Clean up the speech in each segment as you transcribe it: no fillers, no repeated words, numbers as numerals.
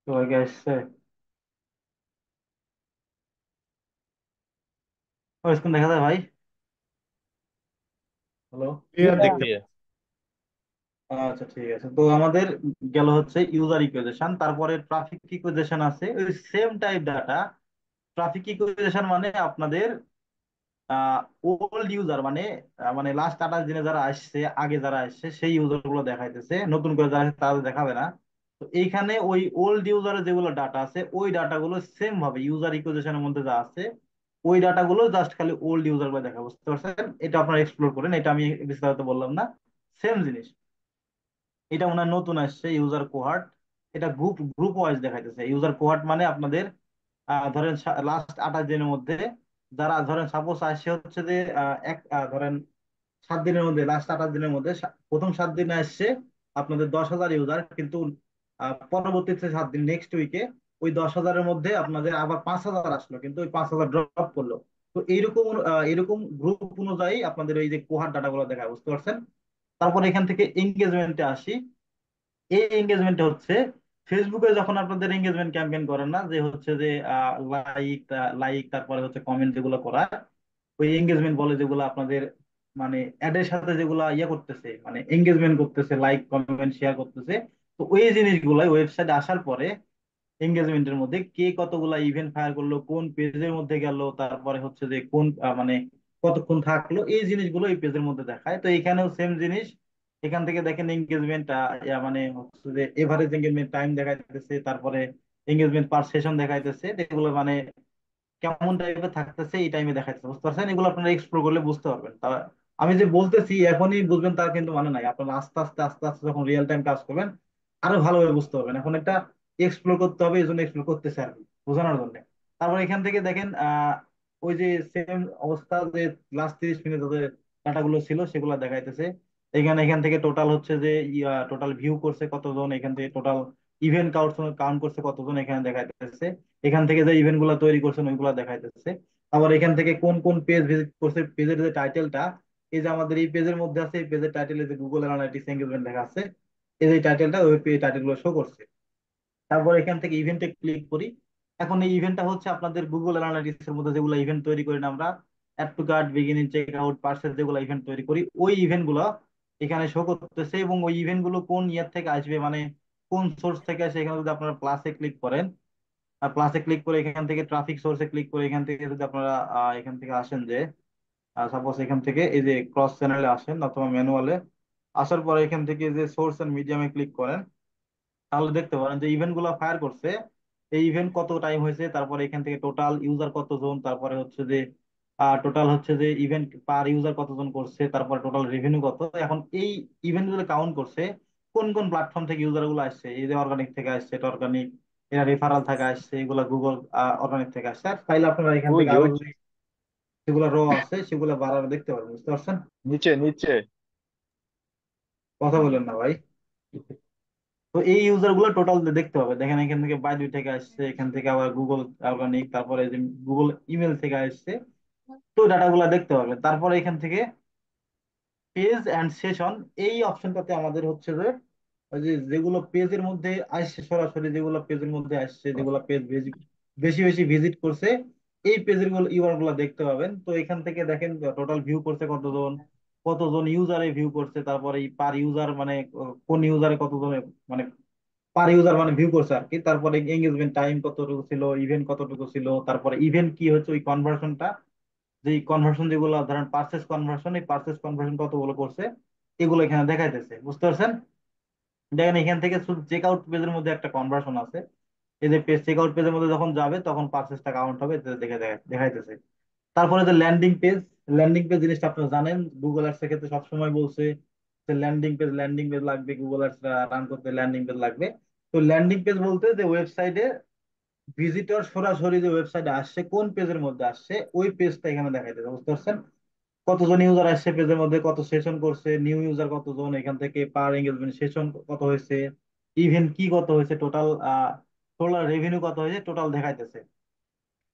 সবাইকে আসছে। স্ক্রিন দেখা যায় ভাই? হ্যালো। ক্লিয়ার দেখতে দিয়ে আচ্ছা, ঠিক আছে। তো আমাদের গেল হচ্ছে ইউজার ইকুয়েশন, তারপরে ট্রাফিক ইকুয়েশন আছে, ওই same type data. Traffic equation মানে আপনাদের ওল্ড ইউজার, মানে লাস্ট 28 দিনে যারা আসছে, আগে যারা আসছে সেই ইউজার গুলো দেখাইতেছে, নতুন করে যারা আসছে তাদের দেখাবে না। তো এইখানে ওই ওল্ড ইউজারের যেগুলো ডাটা আছে, ওই ডাটাগুলো সেম ভাবে ইউজার ইকুয়েশনের মধ্যে যা আছে, ওই ডাটাগুলো জাস্ট খালি ওল্ড ইউজার গুলো দেখা, বুঝতে পারছেন? এটা আপনারা এক্সপ্লোর করেন, এটা আমি বিস্তারিত বললাম না। সেম জিনিস। এটা ওনার নতুন আসছে ইউজার কোহার্ট। এটা গ্রুপ গ্রুপ ওয়াইজ দেখাইতেছে। ইউজার কোহার্ট মানে আপনাদের ধরেন লাস্ট 28 দিনের মধ্যে যারা, ধরেন সাপোজ আসছে হচ্ছে যে ধরেন 7 দিনের মধ্যে, লাস্ট 28 দিনের মধ্যে প্রথম 7 দিনে আসছে আপনাদের 10,000 ইউজার, কিন্তু পরবর্তীতে 7 দিন নেক্সট উইকে ওই 10,000-এর মধ্যে আপনাদের আবার 5,000 আসলো, কিন্তু ওই 5,000 ড্রপ করলো। তো এরকম গ্রুপ অনুযায়ী আপনাদের ওই যে কোহার্ট ডাটাগুলো দেখায়, বুঝতে পারছেন? তারপর এখান থেকে এঙ্গেজমেন্টে আসি। এই এঙ্গেজমেন্ট হচ্ছে ফেসবুকে যখন আপনাদের এঙ্গেজমেন্ট ক্যাম্পেইন করেন না, যে হচ্ছে যে লাইক লাইক তারপরে হচ্ছে কমেন্ট যেগুলো করা, ওই এঙ্গেজমেন্ট বলে, যেগুলো আপনাদের মানে অ্যাডের সাথে যেগুলা ইয়ে করতেছে, মানে এঙ্গেজমেন্ট করতেছে, লাইক কমেন্ট শেয়ার করতেছে। তো ওই জিনিসগুলাই ওয়েবসাইটে আসার পরে এঙ্গেজমেন্টের মধ্যে কে কতগুলা ইভেন্ট ফায়ার করলো, কোন পেজের মধ্যে গেল, তারপরে হচ্ছে যে কোন মানে কতক্ষণ থাকলো, এই জিনিসগুলো এই পেজের মধ্যে দেখায়। তো এখানেও সেম জিনিস। এখান থেকে দেখেন এঙ্গেজমেন্ট, মানে হচ্ছে যে এভারেজ এঙ্গেজমেন্ট টাইম দেখাইতেছে, তারপরে এঙ্গেজমেন্ট পার সেশন দেখাইতেছে, এগুলো মানে কেমন টাইপের থাকতেছে এই টাইমে দেখাচ্ছে, বুঝতে পারছেন? এগুলো আপনারা এক্সপ্লোর করলে বুঝতে পারবেন। তা আমি যে বলতেছি এখনই বুঝবেন তার কিন্তু মানে নাই, আপনারা আস্তে আস্তে আস্তে আস্তে যখন রিয়েল টাইম কাজ করবেন আরো ভালোভাবে বুঝতে পারবেন। এখন একটা এক্সপ্লোর করতে হবে, এই জন্য এক্সপ্লোর করতেছে আর কি, বোঝানোর জন্য। তারপর এখান থেকে দেখেন ওই যে সেম অবস্থা, যে লাস্ট 30 মিনিট যে ডাটাগুলো ছিল সেগুলো দেখাইতেছে। এখান থেকে টোটাল হচ্ছে যে টোটাল ভিউ করছে কতজন, এখান থেকে টোটাল ইভেন্ট কাউন্ট কাউন্ট করছে কতজন, এখানে দেখাইতেছে। এখান থেকে যে ইভেন্ট গুলা তৈরি করছেন ওইগুলা দেখাইতেছে। আবার এখান থেকে কোন কোন পেজ ভিজিট করছে, পেজের যে টাইটেলটা, এই যে আমাদের এই পেজের মধ্যে আছে, এই পেজের টাইটেলে যে গুগল অ্যানালাইটিক্স এঙ্গেজমেন্ট লেখা আছে, এই যে টাইটেলটা, ওই টাইটেল গুলো শো করছে। তারপর এখান থেকে ইভেন্টে ক্লিক করি। এখন এই ইভেন্টটা হচ্ছে আপনাদের গুগল অ্যানালাইটিক্স এর মধ্যে যেগুলো ইভেন্ট তৈরি করি না আমরা, add to cart, beginning, check out, parcel, যেগুলো ইভেন্ট তৈরি করি, ওই ইভেন্ট গুলো এখানে শো করতেছে। এবং ওই ইভেন্ট গুলো কোন ইয়ার থেকে আসবে, মানে কোন সোর্স থেকে আসে, এখানে যদি আপনারা প্লাসে ক্লিক করেন, আর প্লাসে ক্লিক করে এখান থেকে ট্রাফিক সোর্সে ক্লিক করে এখান থেকে যদি আপনারা এখান থেকে আসেন, যে সাপোজ এখান থেকে এই যে ক্রস চ্যানেলে আসেন অথবা ম্যানুয়ালে আসার পরে এখান থেকে যে সোর্স এন্ড মিডিয়ামে ক্লিক করেন, তাহলে দেখতে পারেন যে ইভেন্ট গুলা ফায়ার করছে, এই ইভেন্ট কত টাইম হয়েছে, তারপরে এখান থেকে টোটাল ইউজার কতজন, তারপরে হচ্ছে যে টোটাল হচ্ছে যে ইভেন্ট পার ইউজার কতজন করছে, তারপরে টোটাল রেভিনিউ কত। এখন এই ইভেন্ট গুলো কাউন্ট করছে কোন কোন প্ল্যাটফর্ম থেকে ইউজার গুলো আসছে, এই যে অর্গানিক থেকে আসছে, এটা অর্গানিক, এরা রেফারাল থেকে আসছে, এগুলা গুগল অর্গানিক থেকে আসছে। আর চাইলে আপনারা এখান ওই থেকে যে আরো ওই যে যদি যেগুলো র আছে সেগুলো বাড়ানো দেখতে পারবেন, বুঝতে পারছেন? নিচে নিচে। কথা বলেন না ভাই। তো এই ইউজার গুলো টোটাল দেখতে হবে, দেখেন এখান থেকে বাইদু থেকে আসছে, এখান থেকে আবার গুগল অর্গানিক, তারপরে যে গুগল ইমেল থেকে আসছে। তো ডাটা গুলা দেখতে পারবেন। তারপরে এখান থেকে পেজ এন্ড সেশন, এই অপশনটাতে আমাদের হচ্ছে যে ওই যে যেগুলো পেজের মধ্যে আসছে, সরাসরি যেগুলো পেজের মধ্যে আসছে, যেগুলো পেজ বেশি বেশি ভিজিট করছে, এই পেজের গুলো ইউআর গুলো দেখতে পাবেন। তো এখান থেকে দেখেন টোটাল ভিউ করছে কতজন, কতজন ইউজারে ভিউ করছে, তারপরে পার ইউজার মানে কোন ইউজারে কতজন, মানে পার ইউজার মানে ভিউ করছে আর কি। তারপরে এঙ্গেজমেন্ট টাইম কতটুকু ছিল, ইভেন্ট কতটুকু ছিল, তারপরে ইভেন্ট কি হচ্ছে, ওই কনভার্সনটা, যে কনভার্সন যেগুলো ধরেন পার্সেস কনভার্সন, এই পার্সেস কনভার্সন কতগুলো করছে, এগুলো এখানে দেখাইতেছে, বুঝতে পারছেন? দেখেন এখান থেকে শুধু চেক আউট পেজের মধ্যে একটা কনভার্সন আছে, এই যে পেজ চেক আউট পেজের মধ্যে যখন যাবে তখন পার্সেসটা কাউন্ট হবে, এতে দেখে দেখাইতেছে। তারপরে যে ল্যান্ডিং পেজ, ল্যান্ডিং পেজ জিনিসটা আপনারা জানেন, গুগল আর্টস এর ক্ষেত্রে সবসময় বলছে যে ল্যান্ডিং পেজ লাগবে, গুগল আর্টস রান করতে ল্যান্ডিং পেজ লাগবে। তো ল্যান্ডিং পেজ বলতে যে ওয়েবসাইটে ভিজিটর সরাসরি যে ওয়েবসাইটে আসছে, কোন পেজের মধ্যে আসছে, ওই পেজটা এখানে দেখাইতেছে, বুঝতে পারছেন? কতজন ইউজার আসছে পেজের মধ্যে, কত সেশন করছে, নিউ ইউজার কতজন, এখান থেকে পার এঙ্গেজমেন্ট সেশন কত হয়েছে, ইভেন্ট কি কত হয়েছে, টোটাল টোটাল রেভিনিউ কত হয়েছে, টোটাল দেখাইতেছে।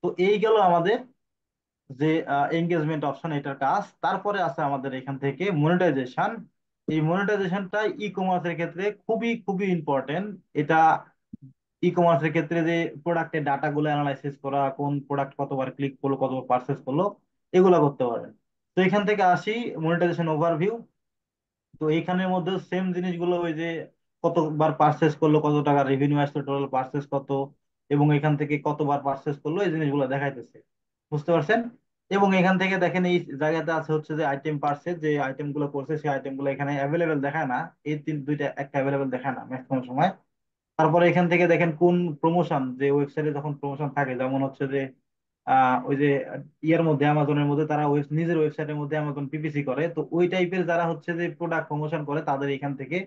তো এই গেল আমাদের যে এঙ্গেজমেন্ট অপশন, এটার কাজ। তারপরে আছে আমাদের এখান থেকে মনিটাইজেশন। এই মনিটাইজেশনটা ই কমার্সের ক্ষেত্রে খুবই খুবই ইম্পর্টেন্ট। এটা ই কমার্সের ক্ষেত্রে যে প্রোডাক্টের ডাটা গুলো অ্যানালাইসিস করা, কোন প্রোডাক্ট কতবার ক্লিক করলো, কতবার পারচেস করলো, এগুলো করতে পারেন। তো এখান থেকে আসি মনিটাইজেশন ওভারভিউ। তো এইখানের মধ্যে সেম জিনিসগুলো, ওই যে কতবার পারচেস করলো, কত টাকা রেভিনিউ আসলো, টোটাল পারচেস কত, এবং এখান থেকে কতবার পারচেস করলো, এই জিনিসগুলো দেখাইতেছে। বুঝতে পারছেন? এবং এখান থেকে দেখেন এই জায়গাতে আছে হচ্ছে যে আইটেম পারচেস, যে আইটেম গুলো করছে সেই আইটেম গুলো এখানে অ্যাভেলেবেল দেখায় না। এই তিন দুইটা একটা অ্যাভেলেবেল দেখায় না ম্যাক্সিমাম সময়। তারপরে এখান থেকে দেখেন কোন প্রমোশন, যে ওয়েবসাইটে যখন প্রমোশন থাকে, যেমন হচ্ছে যে ওই যে ইয়ার মধ্যে অ্যামাজনের মধ্যে তারা নিজের ওয়েবসাইটের মধ্যে অ্যামাজন পিপিসি করে, তো ওই টাইপের যারা হচ্ছে যে প্রোডাক্ট প্রমোশন করে তাদের এখান থেকে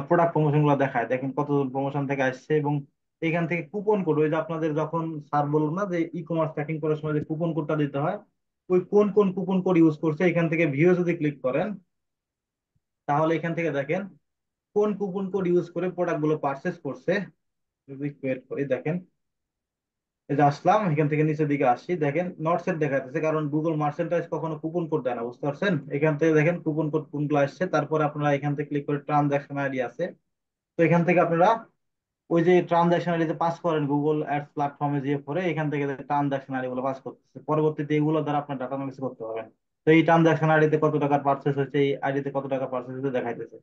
প্রোডাক্ট প্রমোশন গুলো দেখায়, দেখেন কতজন প্রমোশন থেকে আসছে। এবং এখান থেকে কুপন কোড, ওই যে আপনাদের যখন স্যার বলুন না যে ই কমার্স ট্র্যাকিং করার সময় যে কুপন কোডটা দিতে হয়, ওই কোন কোন কুপন কোড ইউজ করছে এখান থেকে ভিউ যদি ক্লিক করেন, তাহলে এখান থেকে দেখেন কোন কুপন কোড ইউজ করে প্রোডাক্ট গুলো পারচেস করছে। যদি ওয়েট করি দেখেন, এই যে আসলাম এখান থেকে নিচের দিকে আসি, দেখেন নট সেট দেখাচ্ছে, কারণ গুগল মার্চেন্টাইজ কখনো কুপন কোড দেয় না। বুঝতে পারছেন? এখান থেকে দেখেন কুপন কোড কোনগুলো আসছে, তারপরে আপনারা এখান থেকে ক্লিক করে ট্রানজাকশন আইডি আছে। তো এখান থেকে আপনারা ওই যে ট্রানজাকশন আইডি পাস করেন গুগল অ্যাডস প্ল্যাটফর্মে যে পরে, এখান থেকে ট্রানজাকশন আইডি গুলো পাস করতেছে, পরবর্তীতে এগুলো দ্বারা আপনার ডাটা অ্যানালিসিস করতে পারবেন। তো এই ট্রানজাকশন আইডিতে কত টাকার পার্চেস হয়েছে, এই আইডিতে কত টাকা পার্চেস হয়েছে দেখাইতেছে।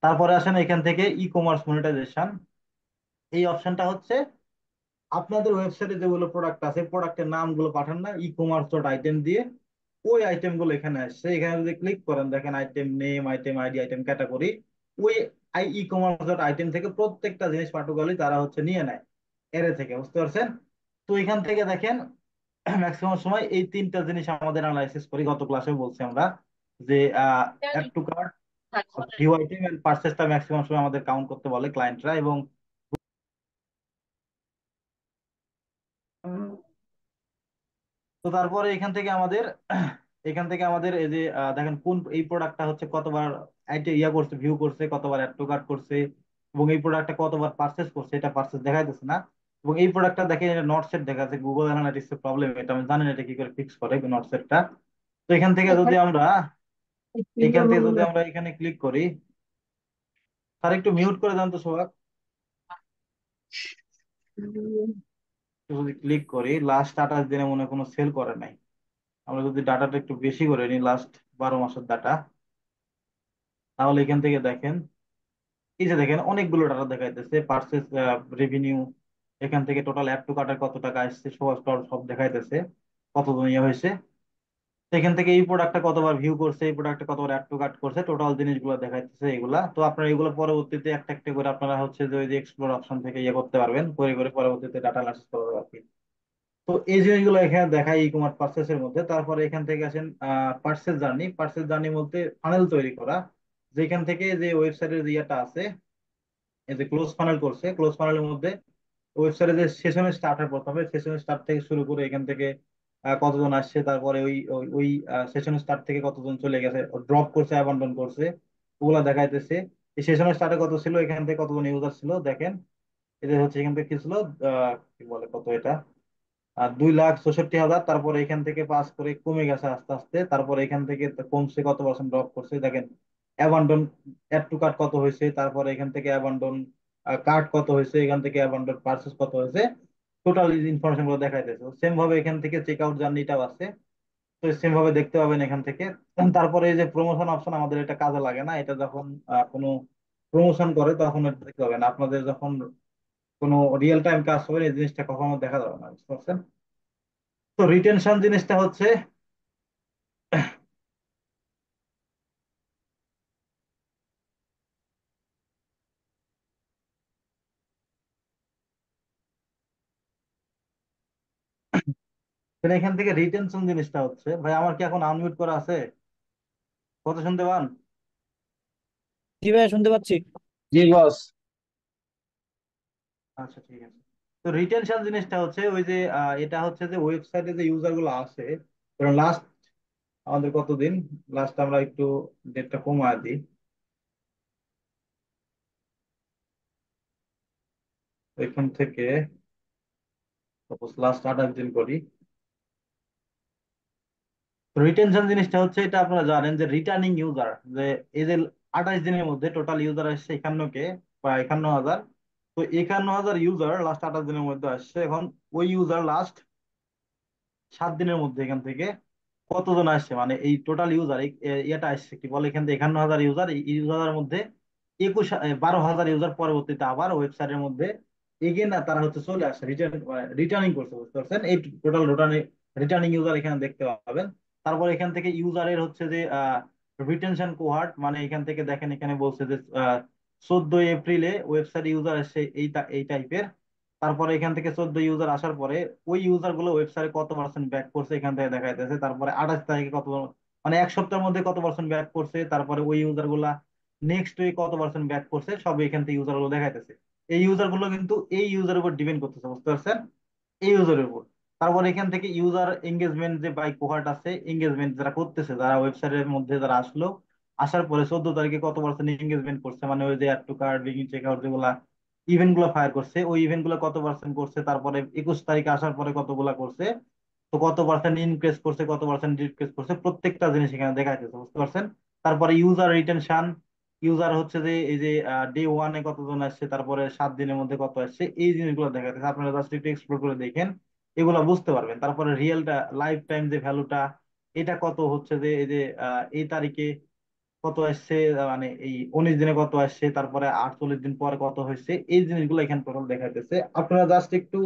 তারপরে আসেন এখান থেকে ই কমার্স মনিটাইজেশন। এই অপশনটা হচ্ছে আপনাদের ওয়েবসাইটে যেগুলো প্রোডাক্ট আছে প্রোডাক্টের নামগুলো পাঠান না ই কমার্স ডট আইটেম দিয়ে, ওই আইটেম গুলো এখানে আসছে। এখানে যদি ক্লিক করেন দেখেন item name, item ID, item category, ওই ই কমার্স ডট আইটেম থেকে প্রত্যেকটা জিনিস পার্টিকুলারলি তারা হচ্ছে নিয়ে নেয় এর থেকে। বুঝতে পারছেন? তো এখান থেকে দেখেন ম্যাক্সিমাম সময় এই তিনটা জিনিস আমাদের অ্যানালাইসিস করি, গত ক্লাসে বলছি আমরা যে add to cart, view item and পারচেসটা ম্যাক্সিমাম সময় আমাদের কাউন্ট করতে বলে ক্লায়েন্টরা। এবং তো তারপরে এখান থেকে আমাদের এই যে দেখেন কোন এই প্রোডাক্টটা হচ্ছে কতবার ইয়া করছে, ভিউ করছে, কতবার অ্যাড টু কার্ট করছে, এবং এই প্রোডাক্টটা কতবার পারচেস করছে, এটা পারচেস দেখাইতেছে না। এবং এই প্রোডাক্টটা দেখেন এটা নট সেট দেখাচ্ছে, গুগল অ্যানালিটিক্স এর প্রবলেম এটা, আমি জানি না এটা কি করে ফিক্স করে নট সেটটা। তো এখান থেকে যদি আমরা এখানে ক্লিক করি, তার একটু মিউট করে দেন তো সোহাগ। যদি ক্লিক করি লাস্ট 28 দিনে মনে হয় কোনো সেল করে নাই, আমরা যদি ডাটাটা একটু বেশি করে নিই, লাস্ট 12 মাসের ডাটা, তাহলে এখান থেকে দেখেন এই যে দেখেন অনেকগুলো ডাটা দেখাইতেছে, পার্সেস, রেভিনিউ, এখান থেকে টোটাল অ্যাড টু কার্টার কত টাকা আসছে, সব সব সব দেখাইতেছে, কতজন ইয়ে হয়েছে। তো এখান থেকে এই প্রোডাক্টটা কতবার ভিউ করছে, এই প্রোডাক্টটা কতবার অ্যাড টু কার্ট করছে, টোটাল জিনিসগুলো দেখাইতেছে এগুলা। তো আপনারা এগুলো পরবর্তীতে একটা একটা করে আপনারা হচ্ছে যে ওই যে এক্সপ্লোর অপশন থেকে ইয়ে করতে পারবেন, করে করে পরবর্তীতে ডাটা অ্যানালাইসিস করতে পারবেন। তো এই জিনিসগুলো এখানে দেখায় ই কমার্স পার্সেসের মধ্যে। তারপরে এখান থেকে আসেন পার্সেস জার্নি বলতে ফানেল তৈরি করা, যেখান থেকে যে ওয়েবসাইটের যে ইয়েটা আছে, এই যে ক্লোজ ফানেল করছে, ক্লোজ ফানেলের মধ্যে ওয়েবসাইটে যে সেশনে স্টার্ট হয়, প্রথমে সেশনের স্টার্ট থেকে শুরু করে এখান থেকে কতজন আসছে, তারপরে ওই ওই সেশনের স্টার্ট থেকে কতজন চলে গেছে, ড্রপ করছে, অ্যাবান্ডন করছে, ওগুলা দেখাইতেছে। এই সেশনের স্টার্টে কত ছিল, এখান থেকে কতজন ইউজার ছিল দেখেন। এটা হচ্ছে এখান থেকে কি ছিল, কি বলে কত এটা, 2,64,000। তারপরে এখান থেকে পাস করে কমে গেছে আস্তে আস্তে, তারপরে এখান থেকে তো কমছে, কত পার্সেন্ট ড্রপ করছে দেখেন। অ্যাবান্ডন, অ্যাড টু কার্ট কত হয়েছে, তারপরে এখান থেকে অ্যাবান্ডন কার্ট কত হয়েছে, এখান থেকে অ্যাবান্ডন পার্সেস কত হয়েছে, টোটাল ইনফরমেশন গুলো দেখাইতেছে। সেম ভাবে এখান থেকে চেক আউট জার্নিটাও আছে, তো সেম ভাবে দেখতে পাবেন এখান থেকে। তারপরে এই যে প্রমোশন অপশন, আমাদের এটা কাজে লাগে না, এটা যখন কোনো প্রমোশন করে তখন এটা দেখতে পাবেন। আপনাদের যখন কোনো রিয়েল টাইম কাজ হবে এই জিনিসটা কখনো দেখা যাবে না। বুঝতে পারছেন? তো রিটেনশন জিনিসটা হচ্ছে, এখান থেকে রিটেনশন জিনিসটা হচ্ছে, ভাই আমার কি এখন আনমিউট করা আছে? কথা শুনতে পান? জি ভাইয়া, শুনতে পাচ্ছি। জি বস। আচ্ছা ঠিক আছে। তো রিটেনশন জিনিসটা হচ্ছে ওই যে এটা হচ্ছে যে ওয়েবসাইটে যে ইউজার গুলো আছে, লাস্ট আমাদের কতদিন, লাস্ট আমরা একটু ডেটটা কমায় দিই, এখান থেকে সাপোজ লাস্ট 28 দিন করি। রিটেনশন জিনিসটা হচ্ছে, এটা আপনারা জানেন যে রিটার্নিং ইউজার, যে এই যে 28 দিনের মধ্যে টোটাল ইউজার আসছে 51 কে বা 51,000, তো 51,000 ইউজার লাস্ট 28 দিনের মধ্যে আসছে। এখন ওই ইউজার লাস্ট 7 দিনের মধ্যে এখান থেকে কতজন আসছে, মানে এই টোটাল ইউজার এটা আসছে কি বলে, এখান থেকে 51,000 ইউজার, এই ইউজারের মধ্যে 12,000 ইউজার পরবর্তীতে আবার ওয়েবসাইটের মধ্যে এগেন না তারা হচ্ছে চলে আসছে, রিটার্নিং করছে, বুঝতে পারছেন? এই টোটাল রিটার্নিং ইউজার এখানে দেখতে পাবেন। তারপর এখান থেকে ইউজারের হচ্ছে যে রিটেনশন কোহার্ট, মানে এখান থেকে দেখেন এখানে বলছে যে 14 এপ্রিলে ওয়েবসাইট ইউজার আসছে এই টাইপের। তারপরে এখান থেকে 14 ইউজার আসার পরে ওই ইউজার গুলো ওয়েবসাইটে কত পার্সেন্ট ব্যাক করছে এখান থেকে দেখা যাচ্ছে। তারপরে 28 তারিখে কত, মানে এক সপ্তাহের মধ্যে কত পার্সেন্ট ব্যাক করছে, তারপরে ওই ইউজার গুলা নেক্সট উইক কত পার্সেন্ট ব্যাক করছে, সব এখান থেকে ইউজার গুলো দেখা যাচ্ছে। এই ইউজার গুলো কিন্তু এই ইউজারের উপর ডিপেন্ড করতেছে, বুঝতে পারছেন? এই ইউজারের উপর। তারপর এখান থেকে ইউজার এঙ্গেজমেন্ট যে বাই কোহার্ট আছে, এঙ্গেজমেন্ট যারা করতেছে, যারা ওয়েবসাইটের মধ্যে যারা আসলো, আসার পরে 14 তারিখে কত পার্সেন্ট এঙ্গেজমেন্ট করছে, মানে ওই যে add to cart, begin check out, যেগুলা ইভেন্ট গুলো ফায়ার করছে, ওই ইভেন্ট গুলো কত পার্সেন্ট করছে, তারপরে 21 তারিখে আসার পরে কতগুলা করছে, তো কত পার্সেন্ট ইনক্রিজ করছে, কত পার্সেন্ট ডিক্রিজ করছে, প্রত্যেকটা জিনিস এখানে দেখা যাচ্ছে, বুঝতে পারছেন? তারপরে ইউজার রিটেনশন, ইউজার হচ্ছে যে এই যে ডে 1-এ কতজন আসছে, তারপরে 7 দিনের মধ্যে কত আসছে, এই জিনিসগুলো দেখা যাচ্ছে। আপনারা জাস্ট একটু এক্সপ্লোর করে দেখেন, এগুলো বুঝতে পারবেন। তারপরে রিয়েলটা লাইফ টাইম যে ভ্যালুটা, এটা কত হচ্ছে যে এই যে এই তারিখে কত আসছে, মানে এই 19 দিনে কত আসছে, তারপরে 48 দিন পরে কত হয়েছে, এই জিনিসগুলো এখানে টোটাল দেখাইতেছে। আপনারা জাস্ট একটু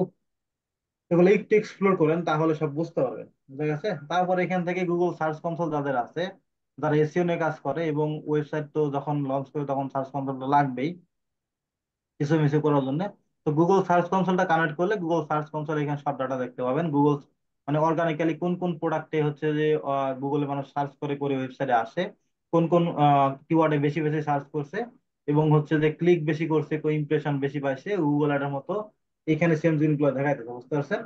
এগুলো একটু এক্সপ্লোর করেন, তাহলে সব বুঝতে পারবেন। বুঝা গেছে? তারপরে এখান থেকে গুগল সার্চ কনসোল যাদের আছে, যারা এসইও নিয়ে কাজ করে, এবং ওয়েবসাইট তো যখন লঞ্চ করে তখন সার্চ কনসোলটা লাগবেই কিছু মিছু করার জন্য। তো গুগল সার্চ কনসোলটা কানেক্ট করলে গুগল সার্চ কনসোল এখানে সব ডাটা দেখতে পাবেন। গুগল মানে অর্গানিক্যালি কোন কোন প্রোডাক্টে হচ্ছে যে গুগলে মানুষ সার্চ করে করে ওয়েবসাইটে আসে, কোন কোন কিওয়ার্ডে বেশি বেশি সার্চ করছে, এবং হচ্ছে যে ক্লিক বেশি করছে, কোন ইমপ্রেশন বেশি পাইছে, গুগল অ্যাডের মতো এখানে সেম জিনিসগুলো দেখাইতেছে, বুঝতে পারছেন?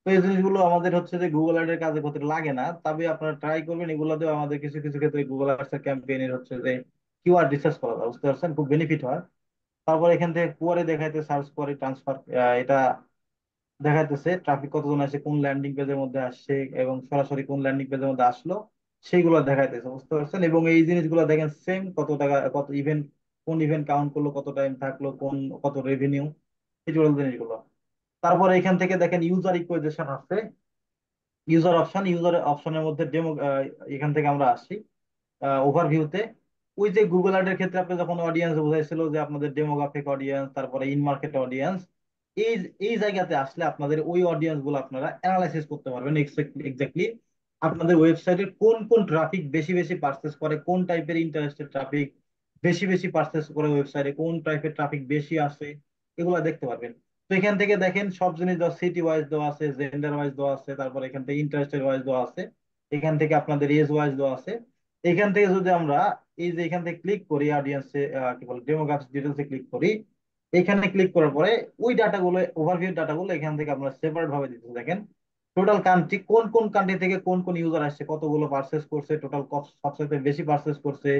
তো এই জিনিসগুলো আমাদের হচ্ছে যে গুগল অ্যাডের কাজে ক্ষেত্রে লাগে না, তবে আপনারা ট্রাই করবেন এগুলোতেও আমাদের কিছু কিছু ক্ষেত্রে গুগল অ্যাডস এর ক্যাম্পেইনের হচ্ছে যে কিওয়ার্ড রিসার্চ করা যায়, বুঝতে পারছেন? খুব বেনিফিট হয়। তারপর এখান থেকে কুয়ারে দেখাইতে সার্চ করে ট্রান্সফার, এটা দেখাইতেছে ট্রাফিক কতজন আসে, কোন ল্যান্ডিং পেজের মধ্যে আসছে, এবং সরাসরি কোন ল্যান্ডিং পেজের মধ্যে আসলো, সেইগুলো দেখাইতেছে, বুঝতে পারছেন? এবং এই জিনিসগুলো দেখেন সেম কত টাকা, কত ইভেন্ট, কোন ইভেন্ট কাউন্ট করলো, কত টাইম থাকলো, কোন কত রেভিনিউ, এই জিনিসগুলো। তারপরে এখান থেকে দেখেন ইউজার ইকুইজিশন আছে, ইউজার অপশনের মধ্যে ডেমো, এখান থেকে আমরা আসি ওভারভিউতে। ওই যে গুগল অ্যাডের ক্ষেত্রে আপনি যখন অডিয়েন্স বোঝাইছিল যে আপনাদের ডেমোগ্রাফিক অডিয়েন্স, তারপরে ইন মার্কেট অডিয়েন্স, এই এই জায়গাতে আসলে আপনাদের ওই অডিয়েন্স গুলো আপনারা অ্যানালাইসিস করতে পারবেন এক্স্যাক্টলি আপনাদের ওয়েবসাইটে কোন কোন ট্রাফিক বেশি বেশি পার্সেস করে, কোন টাইপের ইন্টারেস্টেড ট্রাফিক বেশি বেশি পার্সেস করে ওয়েবসাইটে, কোন টাইপের ট্রাফিক বেশি আসে, এগুলো দেখতে পারবেন। তো এখান থেকে দেখেন সব জিনিস দেওয়া, সিটি ওয়াইজ দেওয়া আছে, জেন্ডার ওয়াইজ দেওয়া আছে, তারপর এখান থেকে ইন্টারেস্টেড ওয়াইজ দেওয়া আছে, এখান থেকে আপনাদের এজ ওয়াইজ দেওয়া আছে। এখান থেকে যদি আমরা এই যে এখান থেকে ক্লিক করি অডিয়েন্সে, কি বলে ডেমোগ্রাফিক্স ডিটেলসে ক্লিক করি, এখানে ক্লিক করার পরে ওই ডাটাগুলো, ওভারভিউ ডাটাগুলো এখান থেকে আমরা সেপারেট ভাবে দিতে দেখেন টোটাল কান্ট্রি, কোন কোন কান্ট্রি থেকে কোন কোন ইউজার আসছে, কতগুলো পারচেস করছে, টোটাল সবচেয়ে বেশি পারচেস করছে,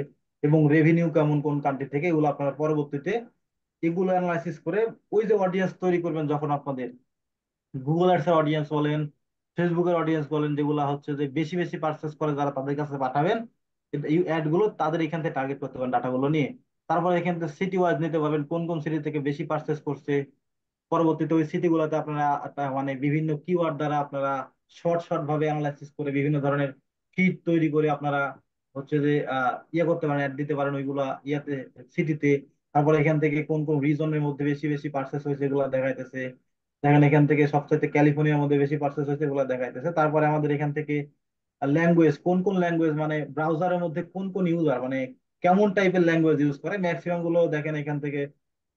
এবং রেভিনিউ কেমন কোন কান্ট্রি থেকে, এগুলো আপনারা পরবর্তীতে এগুলো অ্যানালাইসিস করে ওই যে অডিয়েন্স তৈরি করবেন যখন আপনাদের গুগল অ্যাডস এর অডিয়েন্স বলেন, ফেসবুকের অডিয়েন্স বলেন, যেগুলো হচ্ছে যে বেশি বেশি পারচেস করে যারা, তাদের কাছে পাঠাবেন এই অ্যাড গুলো, তাদের এখান থেকে টার্গেট করতে পারেন ডাটাগুলো নিয়ে। তারপরে এখান থেকে সিটি ওয়াইজ নিতে পারবেন, কোন কোন সিটি থেকে বেশি পারচেস করছে, পরবর্তীতে ওই সিটি গুলোতে আপনারা মানে বিভিন্ন কিওয়ার্ড দ্বারা আপনারা শর্ট শর্ট ভাবে অ্যানালাইসিস করে বিভিন্ন ধরনের ফিড তৈরি করে আপনারা হচ্ছে যে ইয়ে করতে পারেন, অ্যাড দিতে পারেন ওইগুলা ইয়াতে, সিটিতে। তারপরে এখান থেকে কোন কোন রিজনের মধ্যে বেশি বেশি পার্সেস হয়েছে এগুলো দেখাইতেছে, দেখেন এখান থেকে সবচেয়ে ক্যালিফোর্নিয়ার মধ্যে বেশি পার্সেস হয়েছে এগুলো দেখাইতেছে। তারপরে আমাদের এখান থেকে ল্যাঙ্গুয়েজ, কোন কোন ল্যাঙ্গুয়েজ, মানে ব্রাউজারের মধ্যে কোন কোন ইউজার মানে কেমন টাইপের ল্যাঙ্গুয়েজ ইউজ করে, ম্যাক্সিমাম গুলো দেখেন এখান থেকে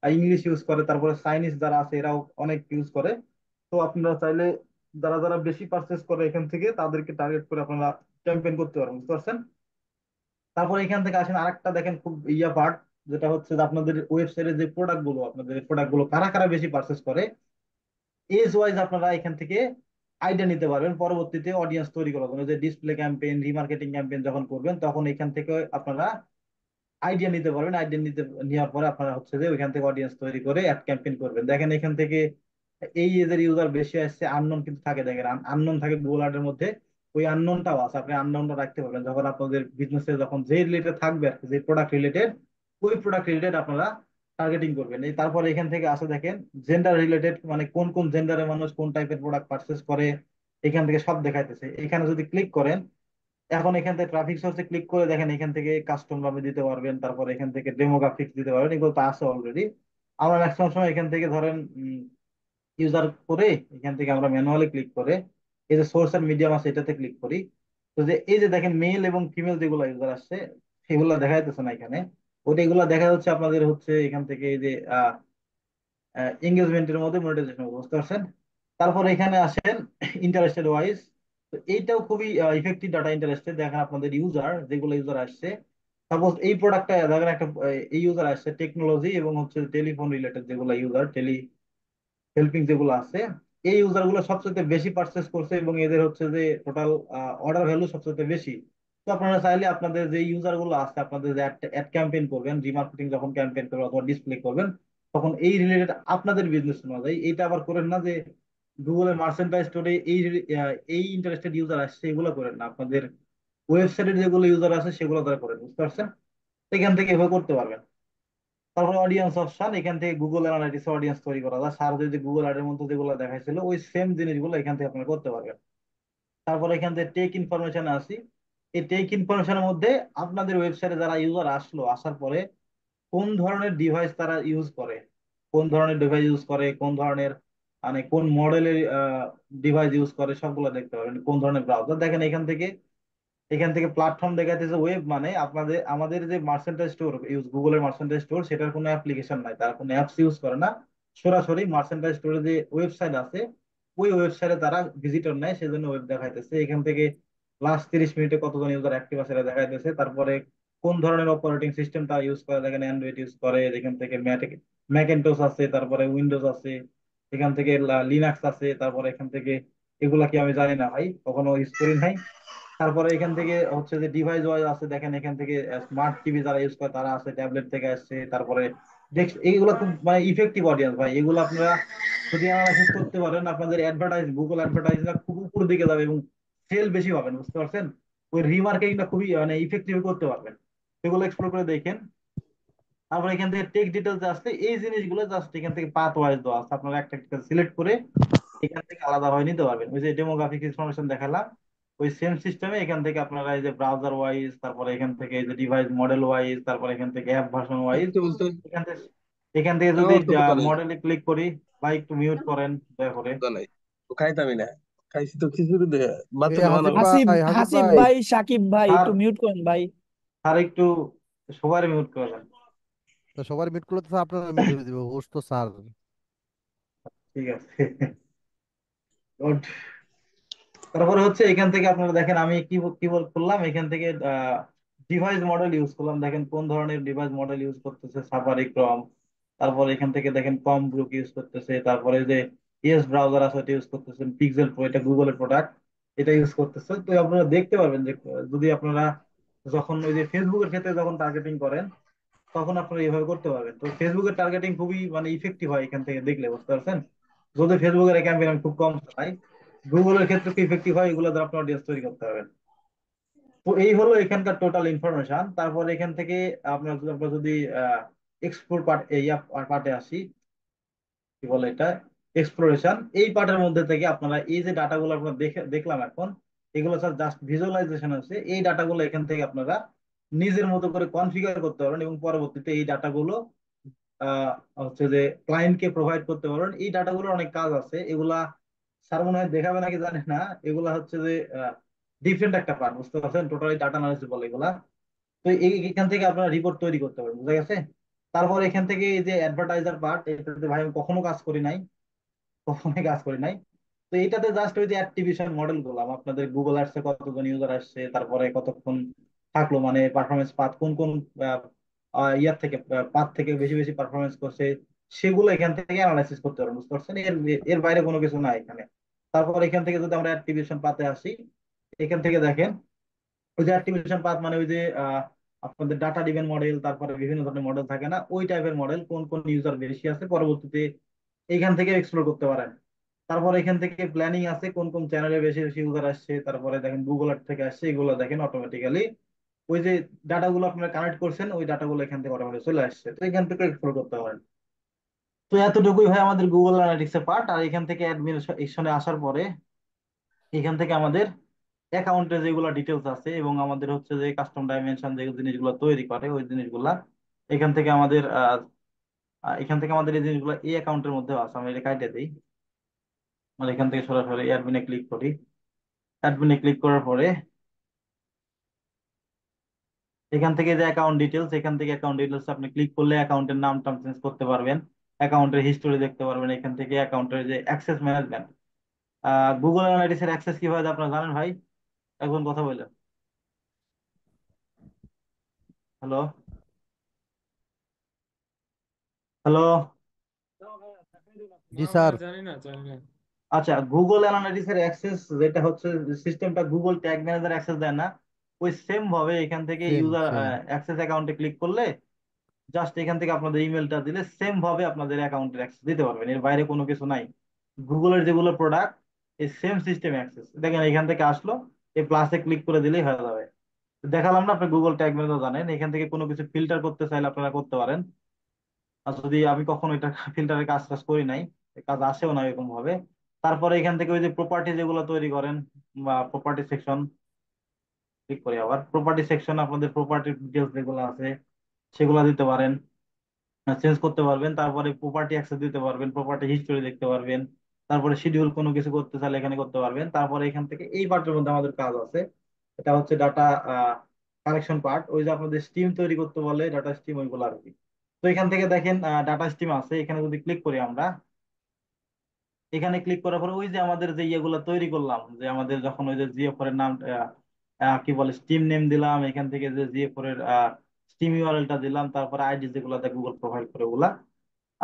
ইংলিশ ইউজ করে, তারপরে চাইনিজ যারা আছে এরাও অনেক ইউজ করে। তো আপনারা চাইলে যারা যারা বেশি পারচেস করে এখান থেকে তাদেরকে টার্গেট করে আপনারা ক্যাম্পেইন করতে পারেন, বুঝতে পারছেন? তারপর এখান থেকে আসেন আরেকটা দেখেন খুব ইয়া পার্ট, যেটা হচ্ছে যে আপনাদের ওয়েবসাইটে যে প্রোডাক্ট গুলো, আপনাদের প্রোডাক্ট গুলো কারা কারা বেশি পারচেস করে, এজ ওয়াইজ আপনারা এখান থেকে আইডিয়া নিতে পারবেন পরবর্তীতে অডিয়েন্স তৈরি করার জন্য, যে ডিসপ্লে ক্যাম্পেইন, রিমার্কেটিং ক্যাম্পেইন যখন করবেন তখন এখান থেকে আপনারা আইডিয়া নিতে পারবেন। আইডিয়া নেওয়ার পরে আপনারা হচ্ছে যে ওইখান থেকে অডিয়েন্স তৈরি করে অ্যাড ক্যাম্পেইন করবেন। দেখেন এখান থেকে এই এজের ইউজার বেশি আসছে, আননোন কিন্তু থাকে, দেখেন আননোন থাকে গুগল আর্টের মধ্যে, ওই আননোনটাও আছে, আপনি আননোনটা রাখতে পারবেন যখন আপনাদের বিজনেসে যখন যে রিলেটেড থাকবে আর কি, যে প্রোডাক্ট রিলেটেড, ওই প্রোডাক্ট রিলেটেড আপনারা টার্গেটিং করবেন। এই তারপরে এখান থেকে আসে দেখেন জেন্ডার রিলেটেড, মানে কোন কোন জেন্ডারের মানুষ কোন টাইপের প্রোডাক্ট পারচেস করে, এখান থেকে সব দেখাইতেছে। এখানে যদি ক্লিক করেন, এখন এখান থেকে ট্রাফিক সোর্সে ক্লিক করে দেখেন এখান থেকে কাস্টম ভাবে দিতে পারবেন, তারপর এখান থেকে ডেমোগ্রাফিক্স দিতে পারবেন, এগুলো তো আছে অলরেডি। আমরা ম্যাক্সিমাম সময় এখান থেকে ধরেন ইউজার করে এখান থেকে আমরা ম্যানুয়ালি ক্লিক করে এই যে সোর্স এন্ড মিডিয়াম আছে এটাতে ক্লিক করি। তো যে এই যে দেখেন মেল এবং ফিমেল যেগুলো ইউজার আসছে সেগুলো দেখা যাইতেছে না এখানে। ওটা এগুলো দেখা যাচ্ছে আপনাদের হচ্ছে এখান থেকে এই যে এঙ্গেজমেন্টের মধ্যে মনিটাইজেশন, বুঝতে পারছেন। তারপর এখানে আসেন ইন্টারেস্টেড ওয়াইজ। তো এইটাও খুবই ইফেক্টিভ ডাটা ইন্টারেস্টেড, দেখেন আপনাদের ইউজার যেগুলো ইউজার আসছে, সাপোজ এই প্রোডাক্টটা দেখেন একটা এই ইউজার আসছে টেকনোলজি এবং হচ্ছে টেলিফোন রিলেটেড যেগুলো ইউজার, হেল্পিং যেগুলো আছে, এই ইউজার গুলো সবচেয়ে বেশি পারচেস করছে এবং এদের হচ্ছে যে টোটাল অর্ডার ভ্যালু সবচেয়ে বেশি। তো আপনারা চাইলে আপনাদের যে ইউজার গুলো আছে, আপনাদের যে অ্যাড ক্যাম্পেইন করবেন, রিমার্কেটিং যখন ক্যাম্পেইন করবেন অথবা ডিসপ্লে করবেন, তখন এই রিলেটেড আপনাদের বিজনেস অনুযায়ী এইটা আবার করেন না যে গুগলের মার্চেন্টাইজ স্টোরে এই ইন্টারেস্টেড ইউজার আসছে এগুলো করেন না, আপনাদের ওয়েবসাইটের যেগুলো ইউজার আছে সেগুলো তারা করেন, বুঝতে পারছেন। এখান থেকে এভাবে করতে পারবেন। তারপর অডিয়েন্স অপশন, এখান থেকে গুগল অ্যানালাইটিক্স অডিয়েন্স তৈরি করা যায়, সার যদি গুগল অ্যাডের মধ্যে যেগুলো দেখাইছিল ওই সেম জিনিসগুলো এখান থেকে আপনারা করতে পারবেন। তারপর এখান থেকে টেক ইনফরমেশন আসি। এই টেক ইনফরমেশনের মধ্যে আপনাদের ওয়েবসাইটে যারা ইউজার আসলো, আসার পরে কোন ধরনের ডিভাইস তারা ইউজ করে, কোন ধরনের ডিভাইস ইউজ করে, কোন ধরনের মানে কোন মডেলের ডিভাইস ইউজ করে, সবগুলো দেখতে পারবেন। কোন ধরনের ব্রাউজার দেখেন এখান থেকে প্ল্যাটফর্ম দেখাইতেছে ওয়েব, মানে আপনাদের আমাদের যে মার্চেন্টাইজ স্টোর ইউজ গুগলের মার্চেন্টাইজ স্টোর সেটার কোনো অ্যাপ্লিকেশন নাই, তারা কোনো অ্যাপস ইউজ করে না, সরাসরি মার্চেন্টাইজ স্টোরে যে ওয়েবসাইট আছে ওই ওয়েবসাইটে তারা ভিজিটর নেয়, সেজন্য ওয়েব দেখাইতেছে। এখান থেকে লাস্ট 30 মিনিটে কতজন ইউজার অ্যাক্টিভ আছে এটা দেখাইতেছে। তারপরে কোন ধরনের অপারেটিং সিস্টেম তারা ইউজ করে, দেখেন অ্যান্ড্রয়েড ইউজ করে, এখান থেকে ম্যাকেন্টোস আছে, তারপরে উইন্ডোজ আছে, এখান থেকে লিনাক্স আছে, তারপরে এখান থেকে এগুলা কি আমি জানি না ভাই, কখনো ইউজ করি নাই। তারপরে এখান থেকে হচ্ছে যে ডিভাইস ওয়াইজ আছে, দেখেন এখান থেকে স্মার্ট টিভি যারা ইউজ করে তারা আছে, ট্যাবলেট থেকে আসছে, তারপরে এইগুলো খুব মানে ইফেক্টিভ অডিয়েন্স ভাই, এগুলো আপনারা যদি অ্যানালাইসিস করতে পারেন আপনাদের গুগল অ্যাডভার্টাইজিংটা খুব উপর দিকে যাবে এবং সেল বেশি পাবেন, বুঝতে পারছেন। ওই রিমার্কেটিংটা খুবই মানে ইফেক্টিভ করতে পারবেন, এগুলো এক্সপ্লোর করে দেখেন। তারপর এখান থেকে টেক ডিটেলস আসছে, এই জিনিসগুলো জাস্ট এখান থেকে পাথ ওয়াইজ দেওয়া আছে, আপনারা একটা একটা সিলেক্ট করে এখান থেকে আলাদা ভাবে নিতে পারবেন। ওই যে ডেমোগ্রাফিক ইনফরমেশন দেখালাম ওই সেম সিস্টেমে এখান থেকে আপনারা এই যে ব্রাউজার ওয়াইজ, তারপরে এখান থেকে এই যে ডিভাইস মডেল ওয়াইজ, তারপরে এখান থেকে অ্যাপ ভার্সন ওয়াইজ, বলতে বলতে এখান থেকে এখান থেকে যদি আমার তো বোকা নেই, মডেলে ক্লিক করি বা একটু মিউট করেন দয়া করে। বোকা নাই, তো খাইতামই না, খাইছি তো খিচুড়ি দিয়ে, ভাত এ তো খাওয়া না। হাসিব হাসিব ভাই, হাসিব হাসিব ভাই, ভাই, সাকিব ভাই, আর একটু মিউট করেন ভাই। আর একটু সবার মিউট করে দেন। তো সবার মিট করলে তো আপনারা মিট হয়ে যাবে, হোস্ট তো স্যার। ঠিক আছে। Good. তারপরে হচ্ছে এখান থেকে আপনারা দেখেন আমি কি করলাম, এখান থেকে ডিভাইস মডেল ইউজ করলাম, দেখেন কোন ধরনের ডিভাইস মডেল ইউজ করতেছে, সাফারি ক্রম, তারপর এখান থেকে দেখেন কম ব্রুক ইউজ করতেছে, তারপরে যে ইএস ব্রাউজার আছে এটা ইউজ করতেছেন, পিক্সেল প্রো এটা গুগলের প্রোডাক্ট এটা ইউজ করতেছে। তো আপনারা দেখতে পারবেন যে যদি আপনারা যখন ওই যে ফেসবুকের ক্ষেত্রে যখন টার্গেটিং করেন তখন আপনারা এইভাবে করতে পারবেন। তো ফেসবুকের টার্গেটিং খুবই মানে ইফেক্টিভ হয় এখান থেকে দেখলে, বুঝতে পারছেন। যদি ফেসবুকের ক্যাম্পেইন আমি খুব কম চালাই, গুগলের ক্ষেত্রে কি ইফেক্টিভ হয় এগুলো দ্বারা আপনার অডিয়েন্স তৈরি করতে হবে। তো এই হলো এখানকার টোটাল ইনফরমেশন। তারপর এখান থেকে আমরা যদি এক্সপ্লোর পার্ট এই পার্টে আসি, কি বলে এটা, এক্সপ্লোরেশন, এই পার্টের মধ্যে থেকে আপনারা এই যে ডাটাগুলো আপনারা দেখলাম এখন, এগুলো স্যার জাস্ট ভিজুয়ালাইজেশন আছে, এই ডাটাগুলো এখান থেকে আপনারা নিজের মতো করে কনফিগার করতে পারবেন এবং পরবর্তীতে এই ডাটাগুলো আহ হচ্ছে যে ক্লায়েন্টকে প্রোভাইড করতে পারবেন। এই ডাটাগুলোর অনেক কাজ আছে, এগুলা স্যার মনে হয় দেখাবে নাকি জানি না, এগুলা হচ্ছে যে ডিফারেন্ট একটা পার্ট, বুঝতে পারছেন, টোটালি ডাটা অ্যানালিসিস বলে এগুলা। তো এখান থেকে আপনারা রিপোর্ট তৈরি করতে পারবেন, বুঝা গেছে। তারপর এখান থেকে এই যে অ্যাডভার্টাইজার পার্ট, এটাতে ভাই আমি কখনো কাজ করি নাই, কখনোই কাজ করি নাই। তো এটাতে জাস্ট ওই যে অ্যাক্টিভেশন মডেল গুলাম, আপনাদের গুগল অ্যাডসে কতজন ইউজার আসছে, তারপরে কতক্ষণ থাকলো, মানে পারফরমেন্স পাথ কোন কোন আহ, ইয়ার থেকে পাথ থেকে বেশি বেশি পারফরমেন্স করছে, সেগুলো এখান থেকে অ্যানালাইসিস করতে পারবেন, বুঝতে পারছেন। এর এর বাইরে কোনো কিছু নাই এখানে। তারপর এখান থেকে যদি আমরা অ্যাক্টিভেশন পাতে আসি, এখান থেকে দেখেন ওই যে অ্যাক্টিভেশন পাথ মানে ওই যে আপনাদের ডাটা ডিভেন মডেল, তারপরে বিভিন্ন ধরনের মডেল থাকে না, ওই টাইপের মডেল কোন কোন ইউজার বেশি আছে পরবর্তীতে এইখান থেকে এক্সপ্লোর করতে পারেন। তারপর এখান থেকে প্ল্যানিং আছে কোন কোন চ্যানেলে বেশি বেশি ইউজার আসছে, তারপরে দেখেন গুগল আর্ট থেকে আসছে, এগুলো দেখেন অটোমেটিক্যালি ওই যে ডাটাগুলো আপনারা কানেক্ট করছেন ওই ডাটাগুলো এখান থেকে অটোমেটিক চলে আসছে, তো এখান থেকে এক্সপ্লোর করতে পারেন। তো এতটুকুই হয় আমাদের গুগল অ্যানালিটিক্স এর পার্ট। আর এখান থেকে অ্যাডমিনিস্ট্রেশনে আসার পরে এখান থেকে আমাদের অ্যাকাউন্টে যেগুলো ডিটেলস আছে এবং আমাদের হচ্ছে যে কাস্টম ডাইমেনশন যে জিনিসগুলো তৈরি করে ওই জিনিসগুলা এখান থেকে আমাদের এখান থেকে আমাদের এই জিনিসগুলো এই অ্যাকাউন্টের মধ্যে আছে। আমি এটা কাটে দিই, মানে এখান থেকে সরাসরি অ্যাডমিনে ক্লিক করি। অ্যাডমিনে ক্লিক করার পরে এখান থেকে যে অ্যাকাউন্ট ডিটেলস, এখান থেকে অ্যাকাউন্ট ডিটেলস আপনি ক্লিক করলে অ্যাকাউন্টের নাম টাম চেঞ্জ করতে পারবেন, অ্যাকাউন্টের হিস্টোরি দেখতে পারবেন। এখান থেকে অ্যাকাউন্টের যে অ্যাক্সেস ম্যানেজমেন্ট, গুগল অ্যানালিটিক্স এর অ্যাক্সেস কিভাবে দেয় আপনারা জানেন ভাই? এখন কথা বললেন। Hello, hello. জি না স্যার। ভাইয়া, জানি না, জানি না। আচ্ছা, গুগল অ্যানালিটিক্স এর অ্যাক্সেস যেটা হচ্ছে সিস্টেমটা গুগল ট্যাগ ম্যানেজার অ্যাক্সেস দেয় না, ওই সেম ভাবে এখান থেকে সেম ইউজার সেম। অ্যাক্সেস অ্যাকাউন্টে ক্লিক করলে জাস্ট এখান থেকে আপনাদের ইমেলটা দিলে সেম ভাবে আপনাদের অ্যাকাউন্টের অ্যাক্সেস দিতে পারবেন। এর বাইরে কোনো কিছু নাই। গুগলের যেগুলো প্রোডাক্ট এই সেম সিস্টেম অ্যাক্সেস দেখেন এখান থেকে আসলো, এই প্লাসে ক্লিক করে দিলেই হয়ে যাবে। দেখালাম না, আপনি গুগল ট্যাগ ম্যানেজার জানেন, এখান থেকে কোনো কিছু ফিল্টার করতে চাইলে আপনারা করতে পারেন। আর যদি আমি কখনো এটা ফিল্টারের কাজ কাজ করি নাই, এ কাজ আসেও না এরকম ভাবে। তারপরে এখান থেকে ওই যে প্রপার্টি যেগুলো তৈরি করেন বা প্রপার্টি সেকশন ক্লিক করি, আবার প্রপার্টি সেকশন আপনাদের প্রপার্টি ডিটেলস যেগুলো আছে সেগুলো দিতে পারেন, চেঞ্জ করতে পারবেন। তারপরে প্রপার্টি অ্যাক্সেস দিতে পারবেন, প্রপার্টি হিস্টোরি দেখতে পারবেন। তারপরে শিডিউল কোনো কিছু করতে চাইলে এখানে করতে পারবেন। তারপরে এখান থেকে এই পার্টের মধ্যে আমাদের কাজ আছে, এটা হচ্ছে ডাটা কালেকশন পার্ট। ওই যে আপনাদের স্টিম তৈরি করতে বলে ডাটা স্টিম, ওইগুলো আর কি। তো এখান থেকে দেখেন ডাটা স্টিম আছে, এখানে যদি ক্লিক করি আমরা, এখানে ক্লিক করার পরে ওই যে আমাদের যে ইয়েগুলো তৈরি করলাম, যে আমাদের যখন ওই যে জিএফ এর নাম কি বলে স্টিম নেম দিলাম, এখান থেকে যে জিএফ এর স্টিম ইউআরএলটা দিলাম, তারপরে আইডি যেগুলো গুগল প্রোভাইড করে ওগুলা।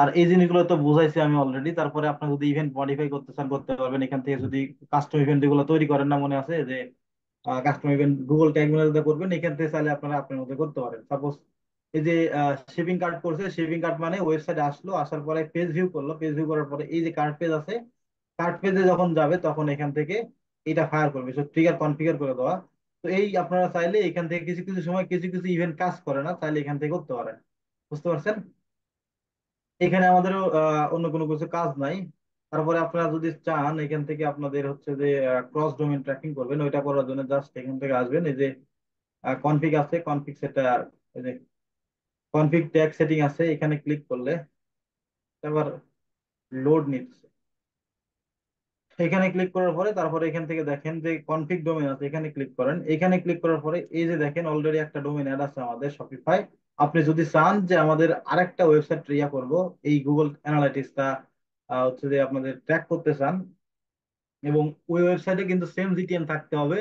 আর এই জিনিসগুলো তো বুঝাইছি আমি অলরেডি। তারপরে আপনি যদি ইভেন্ট মডিফাই করতে চান করতে পারবেন এখান থেকে। যদি কাস্টম ইভেন্ট যেগুলো তৈরি করেন না, মনে আছে যে custom event Google tag manager করবেন, এখান থেকে চাইলে আপনারা আপনার মধ্যে করতে পারেন। সাপোজ এই যে শিপিং কার্ট করছে, শিপিং কার্ট মানে ওয়েবসাইটে আসলো, আসার পরে পেজ ভিউ করলো, পেজ ভিউ করার পরে এই যে কার্ট পেজ আছে, কার্ট পেজে যখন যাবে তখন এখান থেকে এটা ফায়ার করবে, সো ট্রিগার কনফিগার করে দেওয়া। তো এই আপনারা চাইলে এখান থেকে কিছু কিছু সময় কিছু কিছু ইভেন্ট কাজ করে না, চাইলে এখান থেকে করতে পারেন। বুঝতে পারছেন? এখানে আমাদের অন্য কোনো কিছু কাজ নাই। তারপরে আপনারা যদি চান এখান থেকে আপনাদের হচ্ছে যে ক্রস ডোমেন ট্র্যাকিং করবেন, ওইটা করার জন্য জাস্ট এখান থেকে আসবেন, এই যে কনফিগ আছে, কনফিগ সেটা, এই যে কনফিগ ট্যাগ সেটিং আছে, এখানে ক্লিক করলে আবার লোড নিচ্ছে। এখানে ক্লিক করার পরে তারপরে এখান থেকে দেখেন যে কনফিগ ডোমেন আছে, এখানে ক্লিক করেন। এখানে ক্লিক করার পরে এই যে দেখেন অলরেডি একটা ডোমেন অ্যাড আছে আমাদের শপিফাই। আপনি যদি চান যে আমাদের আরেকটা ওয়েবসাইট ইয়া করব, এই গুগল অ্যানালাইটিক্সটা হচ্ছে যে আপনাদের ট্র্যাক করতে চান, এবং ওই ওয়েবসাইটে কিন্তু সেম জিটিএম থাকতে হবে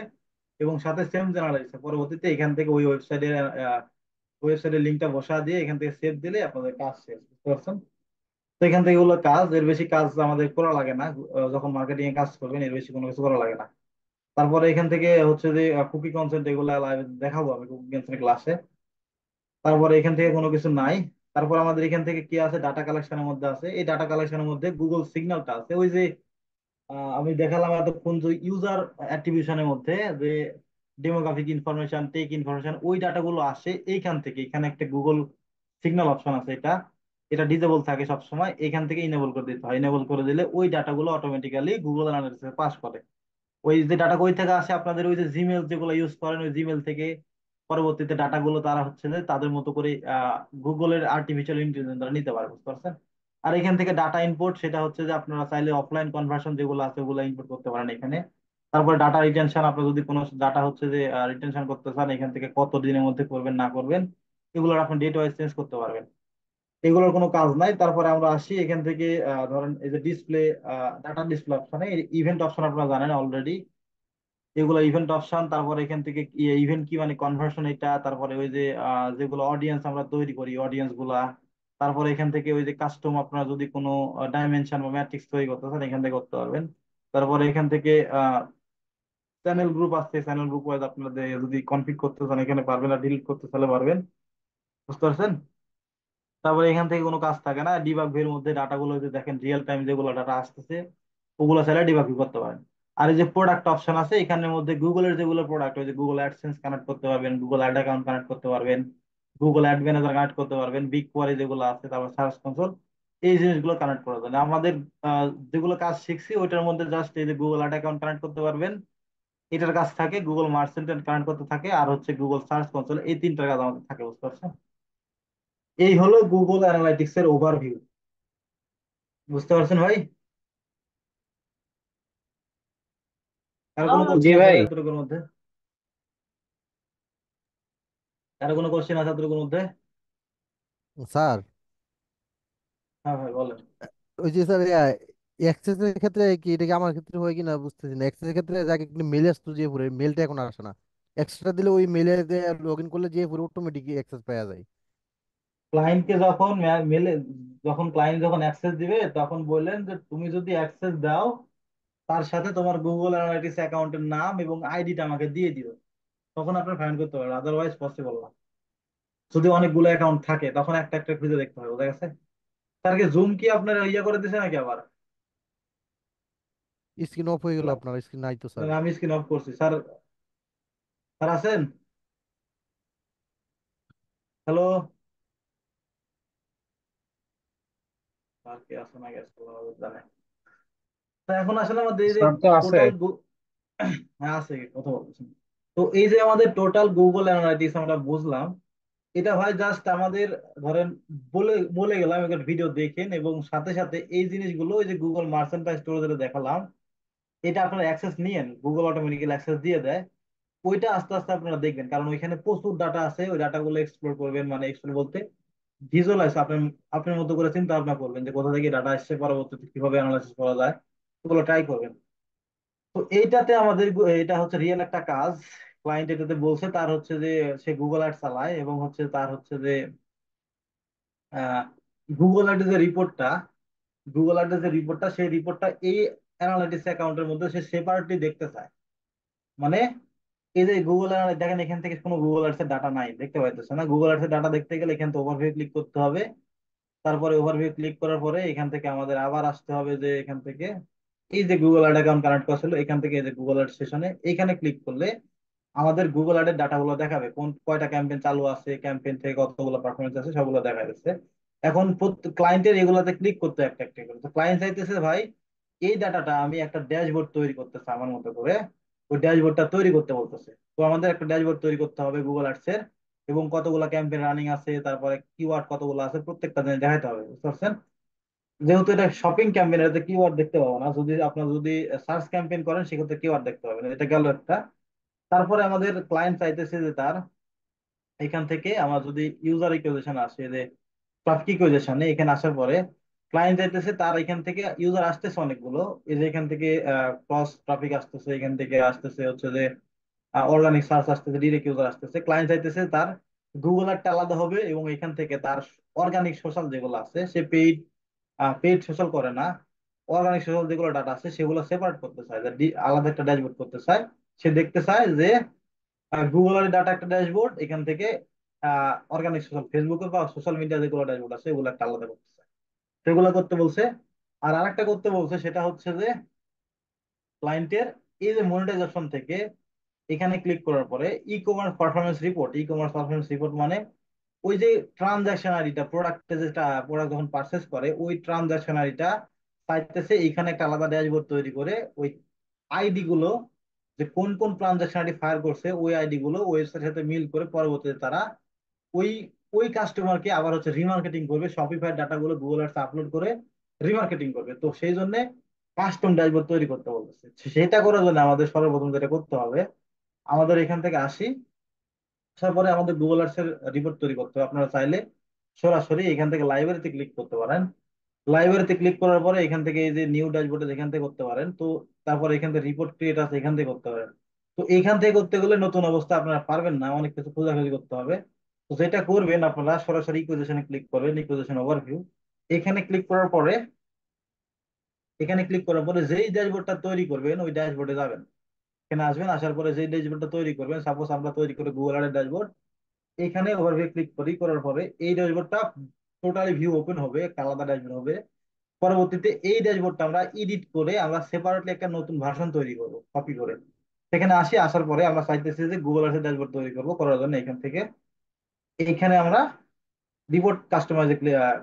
এবং সাথে সেম অ্যানালাইটিক্স, পরবর্তীতে এখান থেকে ওই ওয়েবসাইটের লিঙ্কটা বসা দিয়ে এখান থেকে সেভ দিলে আপনাদের কাজ শেষ। বুঝতে পারছেন? তো এখান থেকে এগুলো কাজ, এর বেশি কাজ আমাদের করা লাগে না। যখন মার্কেটিং এ কাজ করবেন এর বেশি কোনো কিছু করা লাগে না। তারপরে এখান থেকে হচ্ছে যে কুকি কনসেন্ট এগুলো লাইভ দেখাবো আমি কুকি কনসেন্ট ক্লাসে। তারপরে এখান থেকে কোনো কিছু নাই। তারপর আমাদের এখান থেকে কি আছে, ডাটা কালেকশনের মধ্যে আছে, এই ডাটা কালেকশনের মধ্যে গুগল সিগন্যালটা আছে। ওই যে আমি দেখালাম এতক্ষণ যে ইউজার অ্যাট্রিবিউশনের মধ্যে যে ডেমোগ্রাফিক ইনফরমেশন, টেক ইনফরমেশন, ওই ডাটাগুলো আসে এইখান থেকে। এখানে একটা গুগল সিগন্যাল অপশন আছে, এটা এটা ডিসেবল থাকে সব সময়, এখান থেকে ইনেবল করে দিতে হয়। ইনেবল করে দিলে ওই ডাটাগুলো অটোমেটিক্যালি গুগল অ্যানালিটিক্সে পাস করে। ওই যে ডাটা কই থেকে আসে, আপনাদের ওই যে জিমেল যেগুলো ইউজ করেন ওই জিমেল থেকে পরবর্তীতে ডাটাগুলো তারা হচ্ছে যে তাদের মতো করে গুগলের আর্টিফিশিয়াল ইন্টেলিজেন্স তারা নিতে পারে। বুঝতে পারছেন? আর এখান থেকে ডাটা ইনপুট, সেটা হচ্ছে যে আপনারা চাইলে অফলাইন কনভার্সন যেগুলো আছে ওগুলো ইনপুট করতে পারেন এখানে। তারপরে ডাটা রিটেনশন, আপনি যদি কোনো ডাটা হচ্ছে যে রিটেনশন করতে চান, এখান থেকে কত দিনের মধ্যে করবেন না করবেন এগুলোর আপনি ডেট ওয়াইজ চেঞ্জ করতে পারবেন। এগুলোর কোনো কাজ নাই। তারপরে আমরা আসি এখান থেকে ধরেন এই যে ডিসপ্লে, ডাটা ডিসপ্লে অপশনে ইভেন্ট অপশন আপনারা জানেন অলরেডি, এগুলো ইভেন্ট অপশন। তারপরে এখান থেকে ইভেন্ট কি মানে কনভার্সন এটা, তারপরে ওই যে যেগুলো অডিয়েন্স আমরা তৈরি করি অডিয়েন্স গুলা। তারপরে এখান থেকে ওই যে কাস্টম, আপনারা যদি কোনো ডাইমেনশন বা ম্যাট্রিক্স তৈরি করতে চান এখান থেকে করতে পারবেন। তারপরে এখান থেকে চ্যানেল গ্রুপ আছে, চ্যানেল গ্রুপ ওয়াইজ আপনাদের যদি কনফিগ করতে চান এখানে পারবেন, আর ডিলিট করতে চাইলে পারবেন। বুঝতে পারছেন? তারপরে এখান থেকে কোনো কাজ থাকে না। ডিবাগ ভিউর মধ্যে ডাটাগুলো যে দেখেন রিয়েল টাইম যেগুলো ডাটা আসতেছে ওগুলো চাইলে ডিবাগ ভিউ করতে পারেন। আর এই যে প্রোডাক্ট অপশন আছে এখানের মধ্যে গুগলের যেগুলো প্রোডাক্ট, ওই যে গুগল অ্যাডসেন্স কানেক্ট করতে পারবেন, গুগল অ্যাড অ্যাকাউন্ট কানেক্ট করতে পারবেন, গুগল অ্যাড ম্যানেজার কানেক্ট করতে পারবেন, বিগ কোয়ারি যেগুলো আছে, তারপর সার্চ কনসোল, এই জিনিসগুলো কানেক্ট করা যাবে। আমাদের যেগুলো কাজ শিখছি ওইটার মধ্যে জাস্ট এই যে গুগল অ্যাড অ্যাকাউন্ট কানেক্ট করতে পারবেন, এটার কাজ থাকে, গুগল মার্চেন্ট কানেক্ট করতে থাকে, আর হচ্ছে গুগল সার্চ কনসোল, এই তিনটার কাজ আমাদের থাকে, বুঝতে পারছেন? এই হলো গুগল অ্যানালাইটিক্স এর ওভারভিউ। বুঝতে পারছেন ভাই? আর কোনো জি কোশ্চেন আছে ভাই। ভাই এতটুকুর মধ্যে? আর কোনো কোশ্চেন আছে এতটুকুর মধ্যে? স্যার, হ্যাঁ ভাই বলেন। ওই যে স্যার এক্সেস এর ক্ষেত্রে কি এটা কি আমার ক্ষেত্রে হয় কিনা বুঝতেছি না। এক্সেস এর ক্ষেত্রে যাকে মেল আসতো যে পুরো মেলটা এখন আসে না, এক্সট্রা দিলে ওই মেলে লগ ইন করলে যে পুরো অটোমেটিক অ্যাক্সেস পাওয়া যায়। ক্লায়েন্টকে যখন মেলে, যখন ক্লায়েন্ট যখন অ্যাক্সেস দিবে তখন বললেন যে তুমি যদি অ্যাক্সেস দাও তার সাথে তোমার গুগল অ্যানালাইটিক্স অ্যাকাউন্টের নাম এবং আইডিটা আমাকে দিয়ে দিও, তখন আপনার ফাইন করতে পারবে, আদারওয়াইজ পসিবল না। যদি অনেকগুলো অ্যাকাউন্ট থাকে তখন একটা একটা খুঁজে দেখতে হবে, বুঝা গেছে? তার কি জুম কি আপনার ইয়ে করে দিছে নাকি আবার? স্ক্রিন অফ হয়ে গেল, আপনার স্ক্রিন নাই তো স্যার। আমি স্ক্রিন অফ করছি স্যার। স্যার আছেন? হ্যালো? আর কি আছে না গেছে জানে। তা এখন আসলে আমাদের এই যে স্যার তো আছে। টোটাল, হ্যাঁ আছে, কথা বলতেছেন। তো এই যে আমাদের টোটাল গুগল অ্যানালাইটিক্স আমরা বুঝলাম, এটা ভাই জাস্ট আমাদের, ধরেন বলে বলে গেলাম একটা ভিডিও দেখেন, এবং সাথে সাথে এই জিনিসগুলো ওই যে গুগল মার্চেন্টাইজ স্টোরে দেখালাম, এটা আপনারা অ্যাক্সেস নিয়েন, গুগল অটোমেটিক্যালি অ্যাক্সেস দিয়ে দেয়। ওইটা আস্তে আস্তে আপনারা দেখবেন, কারণ ওইখানে প্রচুর ডাটা আছে, ওই ডাটাগুলো এক্সপ্লোর করবেন, মানে এক্সপ্লোর বলতে ভিজুয়ালাইজ, আপনার আপনার মতো করে চিন্তা ভাবনা করবেন যে কোথা থেকে ডাটা আসছে, পরবর্তীতে কিভাবে অ্যানালাইসিস করা যায়, ওগুলো ট্রাই করবেন। তো এইটাতে আমাদের এটা হচ্ছে রিয়েল একটা কাজ। ক্লায়েন্ট এটাতে বলছে তার হচ্ছে যে সে গুগল অ্যাড চালায়, এবং হচ্ছে তার হচ্ছে যে গুগল অ্যাড যে রিপোর্টটা, গুগল অ্যাড যে রিপোর্টটা, সেই রিপোর্টটা এই অ্যানালিটিক্স অ্যাকাউন্টের মধ্যে সে সেপারেটলি দেখতে চায়। মানে এই যে গুগল অ্যানালিটিক্স দেখেন, এখান থেকে কোনো গুগল অ্যাডস এর ডাটা নাই, দেখতে পাইতেছে না। গুগল অ্যাডস এর ডাটা দেখতে গেলে এখান থেকে ওভারভিউ ক্লিক করতে হবে, তারপরে ওভারভিউ ক্লিক করার পরে এখান থেকে আমাদের আবার আসতে হবে যে এখান থেকে এই যে গুগল অ্যাড অ্যাকাউন্ট কানেক্ট করা ছিল, এখান থেকে এই যে গুগল অ্যাড সেশনে এখানে ক্লিক করলে আমাদের গুগল অ্যাডের ডাটাগুলো দেখাবে, কোন কয়টা ক্যাম্পেইন চালু আছে, ক্যাম্পেইন থেকে কতগুলো পারফরমেন্স আছে, সবগুলো দেখা যাচ্ছে। এখন ক্লায়েন্টের এগুলাতে ক্লিক করতে একটা একটা করে, তো ক্লায়েন্ট চাইতেছে ভাই এই ডাটাটা আমি একটা ড্যাশবোর্ড তৈরি করতেছে আমার মতো করে, ওই ড্যাশবোর্ডটা তৈরি করতে বলতেছে। তো আমাদের একটা ড্যাশবোর্ড তৈরি করতে হবে গুগল অ্যাডস এর, এবং কতগুলো ক্যাম্পেইন রানিং আছে, তারপরে কিওয়ার্ড কতগুলো আছে, প্রত্যেকটা জিনিস দেখাতে হবে, বুঝতে পারছেন? যেহেতু এটা শপিং ক্যাম্পেইন, এটাতে কিওয়ার্ড দেখতে পাবো না। যদি আপনার যদি সার্চ ক্যাম্পেইন করেন সেক্ষেত্রে কিওয়ার্ড দেখতে পাবেন, এটা গেল একটা। তারপরে আমাদের ক্লায়েন্ট চাইতেছে যে তার এখান থেকে আমার যদি ইউজার ইকুয়েশন আসে, যে ট্রাফিক ইকুয়েশনে এখানে আসার পরে ক্লায়েন্ট চাইতেছে তার এখান থেকে ইউজার আসতেছে অনেকগুলো, এই যে এখান থেকে ক্রস ট্রাফিক আসতেছে, এখান থেকে আসতেছে হচ্ছে যে অর্গানিক সার্চ আসতেছে, ডিরেক্ট ইউজার আসতেছে। ক্লায়েন্ট চাইতেছে তার গুগল একটা আলাদা হবে, এবং এখান থেকে তার অর্গানিক সোশ্যাল যেগুলো আছে, সে পেইড পেইড সোশ্যাল করে না, অর্গানিক সোশ্যাল যেগুলো ডাটা আছে সেগুলো সেপারেট করতে চায়, যে আলাদা একটা ড্যাশবোর্ড করতে চায়। সে দেখতে চায় যে গুগলের ডাটা একটা ড্যাশবোর্ড, এখান থেকে অর্গানিক সোশ্যাল, ফেসবুকে বা সোশ্যাল মিডিয়া যেগুলো ড্যাশবোর্ড আছে এগুলো একটা আলাদা করতে চায়, সেগুলো করতে বলছে। আর আরেকটা করতে বলছে, সেটা হচ্ছে যে ক্লায়েন্টের এই যে মনিটাইজেশন থেকে এখানে ক্লিক করার পরে e commerce performance report, e commerce performance report মানে ওই যে ট্রানজাকশন আইডিটা, প্রোডাক্টে যেটা প্রোডাক্ট যখন পারচেস করে ওই ট্রানজাকশন আইডিটা পাইতেছে, এখানে একটা আলাদা ড্যাশবোর্ড তৈরি করে ওই আইডি গুলো, যে কোন কোন ট্রানজাকশন আইডি ফায়ার করছে ওই আইডি গুলো ওয়েবসাইটের সাথে মিল করে পরবর্তীতে তারা ওই ওই কাস্টমারকে আবার হচ্ছে রিমার্কেটিং করবে, শপিফাই ডাটা গুলো গুগল আর্টস আপলোড করে রিমার্কেটিং করবে। তো সেই জন্য কাস্টম ড্যাশবোর্ড তৈরি করতে বলতেছে। সেটা করার জন্য আমাদের সর্বপ্রথম যেটা করতে হবে, আমাদের এখান থেকে আসি, আসার পরে আমাদের গুগল আর্টস এর রিপোর্ট তৈরি করতে হবে। আপনারা চাইলে সরাসরি এখান থেকে লাইব্রেরিতে ক্লিক করতে পারেন। লাইব্রেরিতে ক্লিক করার পরে এখান থেকে এই যে নিউ ড্যাশবোর্ডে এখান থেকে করতে পারেন। তো তারপরে এখান থেকে রিপোর্ট ক্রিয়েট আছে, এখান থেকে করতে পারেন। তো এখান থেকে করতে গেলে নতুন অবস্থা আপনারা পারবেন না, অনেক কিছু খোঁজাখুঁজি করতে হবে। তো যেটা করবেন আপনারা সরাসরি ইকুয়েশনে ক্লিক করবেন, ইকুয়েশন ওভারভিউ, এখানে ক্লিক করার পরে, এখানে ক্লিক করার পরে যেই ড্যাশবোর্ডটা তৈরি করবেন ওই ড্যাশবোর্ডে যাবেন, এখানে আসবেন, আসার পরে যেই ড্যাশবোর্ডটা তৈরি করবেন, সাপোজ আমরা তৈরি করে গুগল আর্টের ড্যাশবোর্ড, এখানে ওভারভিউ ক্লিক করি, করার পরে এই ড্যাশবোর্ডটা টোটালি ভিউ ওপেন হবে, একটা আলাদা ড্যাশবোর্ড হবে। পরবর্তীতে এই ড্যাশবোর্ডটা আমরা এডিট করে আমরা সেপারেটলি একটা নতুন ভার্সন তৈরি করব কপি করে। সেখানে আসার পরে আমরা চাইতেছি যে গুগল আর্টস ড্যাশবোর্ড তৈরি করব, করার জন্য এখান থেকে এইখানে আমরা রিপোর্ট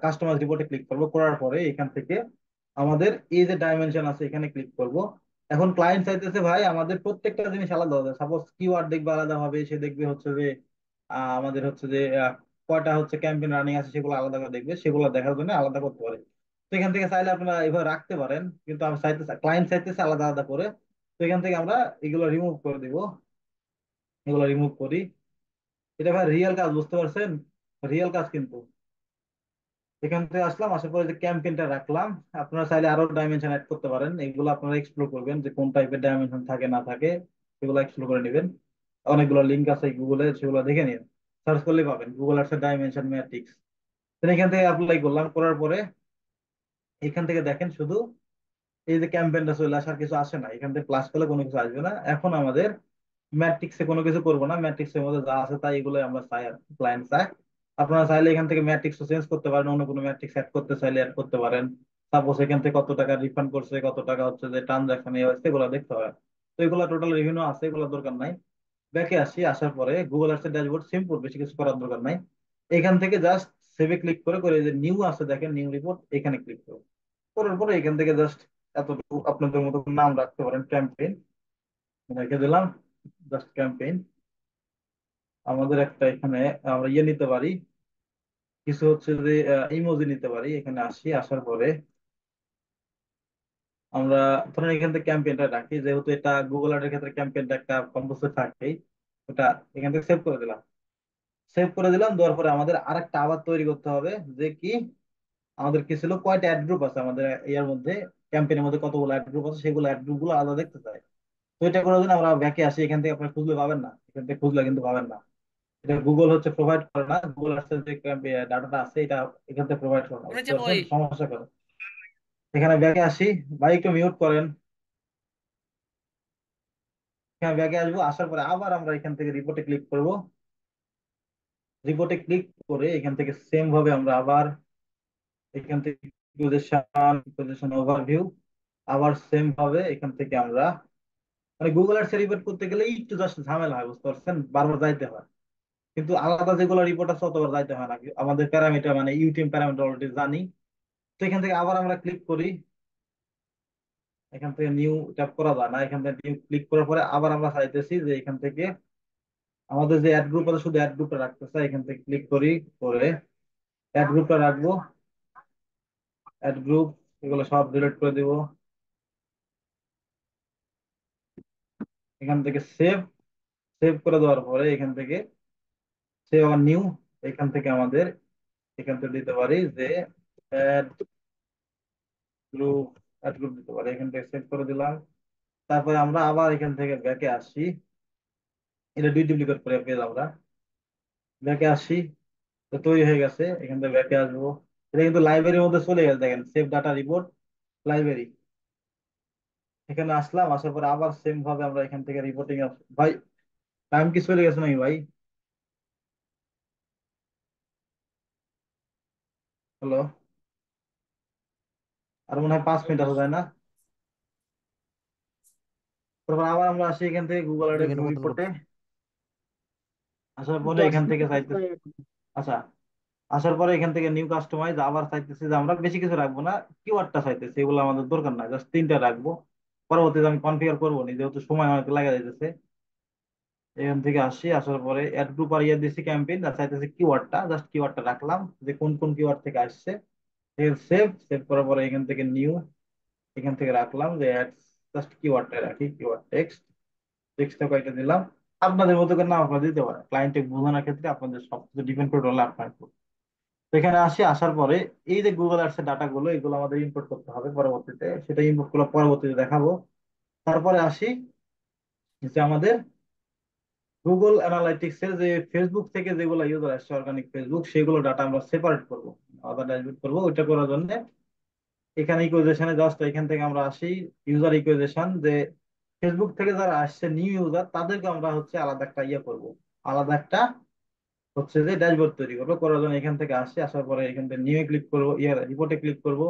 কাস্টমাইজ রিপোর্টে ক্লিক করব। করার পরে এখান থেকে আমাদের এই যে ডাইমেনশন আছে এখানে ক্লিক করব। এখন ক্লায়েন্ট চাইতেছে ভাই আমাদের প্রত্যেকটা জিনিস আলাদা আলাদা, সাপোজ কিওয়ার্ড দেখবে আলাদা হবে, সে দেখবে হচ্ছে যে আমাদের হচ্ছে যে কয়টা হচ্ছে ক্যাম্পেইন রানিং আছে সেগুলো আলাদা করে দেখবে, সেগুলো দেখার জন্য আলাদা করতে পারে। তো এখান থেকে চাইলে আপনারা এভাবে রাখতে পারেন, কিন্তু আমি চাইতেছি ক্লায়েন্ট চাইতেছে আলাদা আলাদা করে। তো এখান থেকে আমরা এগুলো রিমুভ করে দিব। এগুলো রিমুভ করি। এটা ভাই রিয়েল কাজ, বুঝতে পারছেন? রিয়েল কাজ কিন্তু। এখান থেকে আসলাম, আসার পরে যে ক্যাম্পেইনটা রাখলাম, আপনারা চাইলে আরো ডাইমেনশন অ্যাড করতে পারেন। এগুলো আপনারা এক্সপ্লোর করবেন যে কোন টাইপের ডাইমেনশন থাকে না থাকে, সেগুলো এক্সপ্লোর করে নেবেন। অনেকগুলো লিঙ্ক আছে গুগলে, সেগুলো দেখে নিন, সার্চ করলে পাবেন গুগল আর্টস ডাইমেনশন ম্যাট্রিক্স। এখান থেকে অ্যাপ্লাই করলাম, করার পরে এখান থেকে দেখেন শুধু এই যে ক্যাম্পেইনটা চলে আসার কিছু আসে না, এখান থেকে প্লাস করলে কোনো কিছু আসবে না। এখন আমাদের ম্যাট্রিক্সে কোনো কিছু করবো না, ম্যাট্রিক্সের মধ্যে যা আছে তাই এগুলো আমরা চাই আর ক্লায়েন্ট চায়। আপনারা চাইলে এখান থেকে ম্যাট্রিক্স চেঞ্জ করতে পারেন, অন্য কোনো ম্যাট্রিক্স অ্যাড করতে চাইলে অ্যাড করতে পারেন। সাপোজ এখান থেকে কত টাকা রিফান্ড করছে, কত টাকা হচ্ছে যে ট্রানজাকশন ইয়ে হচ্ছে, এগুলো দেখতে হবে। তো এগুলো টোটাল রেভিনিউ আছে, এগুলো দরকার নাই। ব্যাকে আসি, আসার পরে গুগল আর্টস ড্যাশবোর্ড সিম্পল, বেশি কিছু করার দরকার নাই। এখান থেকে জাস্ট সেভে ক্লিক করে করে এই যে নিউ আছে দেখেন, নিউ রিপোর্ট, এখানে ক্লিক করুন। করার পরে এখান থেকে জাস্ট এতটুকু আপনাদের মতো নাম রাখতে পারেন, ক্যাম্পেইন রেখে দিলাম, জাস্ট ক্যাম্পেইন। আমাদের একটা এখানে আমরা ইয়ে নিতে পারি, কিছু হচ্ছে যে ইমোজি নিতে পারি। এখানে আসি, আসার পরে আমরা ধরেন এখান থেকে ক্যাম্পেইনটা রাখি, যেহেতু এটা গুগল আর্টের ক্ষেত্রে ক্যাম্পেইনটা একটা কম্পালসারি থাকেই। ওটা এখান থেকে সেভ করে দিলাম। সেভ করে দিলাম, দেওয়ার পরে আমাদের আরেকটা আবার তৈরি করতে হবে, যে কি আমাদের কি ছিল, কয়টা অ্যাড গ্রুপ আছে আমাদের ইয়ার মধ্যে, ক্যাম্পেইনের মধ্যে কতগুলো অ্যাড গ্রুপ আছে, সেগুলো অ্যাড গ্রুপ গুলো আলাদা দেখতে চাই। তো এটা করার জন্য আমরা ব্যাকে আসি, এখান থেকে আপনার খুঁজলে পাবেন না, এখান থেকে খুঁজলে কিন্তু পাবেন না। এটা গুগল হচ্ছে প্রোভাইড করে না, গুগল আর্টস যে ডাটাটা আছে এটা এখান থেকে প্রোভাইড করে না, বুঝতে পারছেন? সমস্যা করে। এখানে ব্যাকে আসি, ভাই একটু মিউট করেন। এখানে ব্যাকে আসবো, আসার পরে আবার আমরা এখান থেকে রিপোর্টে ক্লিক করব। রিপোর্টে ক্লিক করে এখান থেকে সেম ভাবে আমরা আবার এখান থেকে পজিশন ওভারভিউ, আবার সেম ভাবে এখান থেকে আমরা মানে গুগল আর্টস রিপোর্ট করতে গেলে একটু জাস্ট ঝামেলা হয়, বুঝতে পারছেন? বারবার যাইতে হয়। কিন্তু আলাদা যেগুলো রিপোর্ট আছে অতবার যাইতে হয় না, আমাদের প্যারামিটার মানে ইউটিএম প্যারামিটার অলরেডি জানি। তো এখান থেকে আবার আমরা ক্লিক করি, এখান থেকে নিউ ট্যাপ করা যায় না, এখান থেকে নিউ ক্লিক করার পরে আবার আমরা চাইতেছি যে এখান থেকে আমাদের যে অ্যাড গ্রুপ আছে শুধু অ্যাড গ্রুপটা রাখতে চাই, এখান থেকে ক্লিক করি, করে অ্যাড গ্রুপটা রাখবো। অ্যাড গ্রুপ এগুলো সব ডিলিট করে দিব। এখান থেকে সেভ, সেভ করে দেওয়ার পরে এখান থেকে সেভ আবার নিউ, এখান থেকে আমাদের এখান থেকে দিতে পারি যে অ্যাড গ্রুপ, অ্যাড গ্রুপ দিতে পারি। এখান থেকে সেভ করে দিলাম। তারপরে আমরা আবার এখান থেকে ব্যাকে আসি, এটা দুই ডুপ্লিকেট করে পেজ আমরা ব্যাকে আসি। তো তৈরি হয়ে গেছে, এখান থেকে ব্যাকে আসবো। এটা কিন্তু লাইব্রেরির মধ্যে চলে গেছে, দেখেন সেভ ডাটা রিপোর্ট লাইব্রেরি। এখানে আসলাম, আসার পরে আবার সেম ভাবে আমরা এখান থেকে রিপোর্টিং ভাই টাইম কি চলে গেছে নাকি ভাই? হ্যালো, আর মনে হয় 5 মিনিট আছে, তাই না? তারপর আবার আমরা আসি এখান থেকে গুগল আর্টের এখানে কত রিপোর্টে। করতে? আসার পরে দশ এখান থেকে মিনিট চাইতে, আচ্ছা, আসার পরে এখান থেকে নিউ কাস্টমাইজ আবার চাইতেছি যে আমরা বেশি কিছু রাখবো না, কিওয়ার্ডটা চাইতেছি, এগুলো আমাদের দরকার নাই, জাস্ট 3টা রাখবো। পরবর্তীতে আমি কনফিগার করবো নি, যেহেতু সময় অনেক লাগে যাইতেছে। এখান থেকে আসি, আসার পরে অ্যাড গ্রুপ আর ইয়ে দিছি ক্যাম্পেইন, আর চাইতেছি কিওয়ার্ডটা, জাস্ট কিওয়ার্ডটা রাখলাম যে কোন কোন কিওয়ার্ড থেকে আসছে। সেভ, সেভ করার পরে এখান থেকে নিউ, এখান থেকে রাখলাম যে জাস্ট কিওয়ার্ডটা রাখি, কিওয়ার্ড টেক্সট, টেক্সটটা কয়েকটা দিলাম। আপনাদের মতো করে নাম আপনারা দিতে পারেন, ক্লায়েন্টে বোঝানোর ক্ষেত্রে আপনাদের সবকিছু ডিপেন্ড করে হলো আপনার উপর। তো এখানে আসি, আসার পরে এই যে গুগল আর্টস এর ডাটা গুলো এগুলো আমাদের ইম্পোর্ট করতে হবে পরবর্তীতে, সেটা ইম্পোর্ট গুলো পরবর্তীতে দেখাবো। তারপরে আসি যে আমাদের গুগল অ্যানালাইটিক্স এর যে ফেসবুক থেকে যেগুলো ইউজার আসছে অর্গানিক ফেসবুক, সেগুলো ডাটা আমরা সেপারেট করবো, আলাদা ড্যাশবোর্ড করবো। ওইটা করার জন্য এখানে ইকুইজেশনে জাস্ট এখান থেকে আমরা আসি, ইউজার ইকুইজেশন, যে ফেসবুক থেকে যারা আসছে নিউ ইউজার তাদেরকে আমরা হচ্ছে আলাদা একটা ইয়ে করবো, আলাদা একটা হচ্ছে যে ড্যাশবোর্ড তৈরি করবো। করার জন্য এখান থেকে আসি, আসার পরে এখান থেকে নিউ ক্লিক করবো, ইয়ার রিপোর্টে ক্লিক করবো।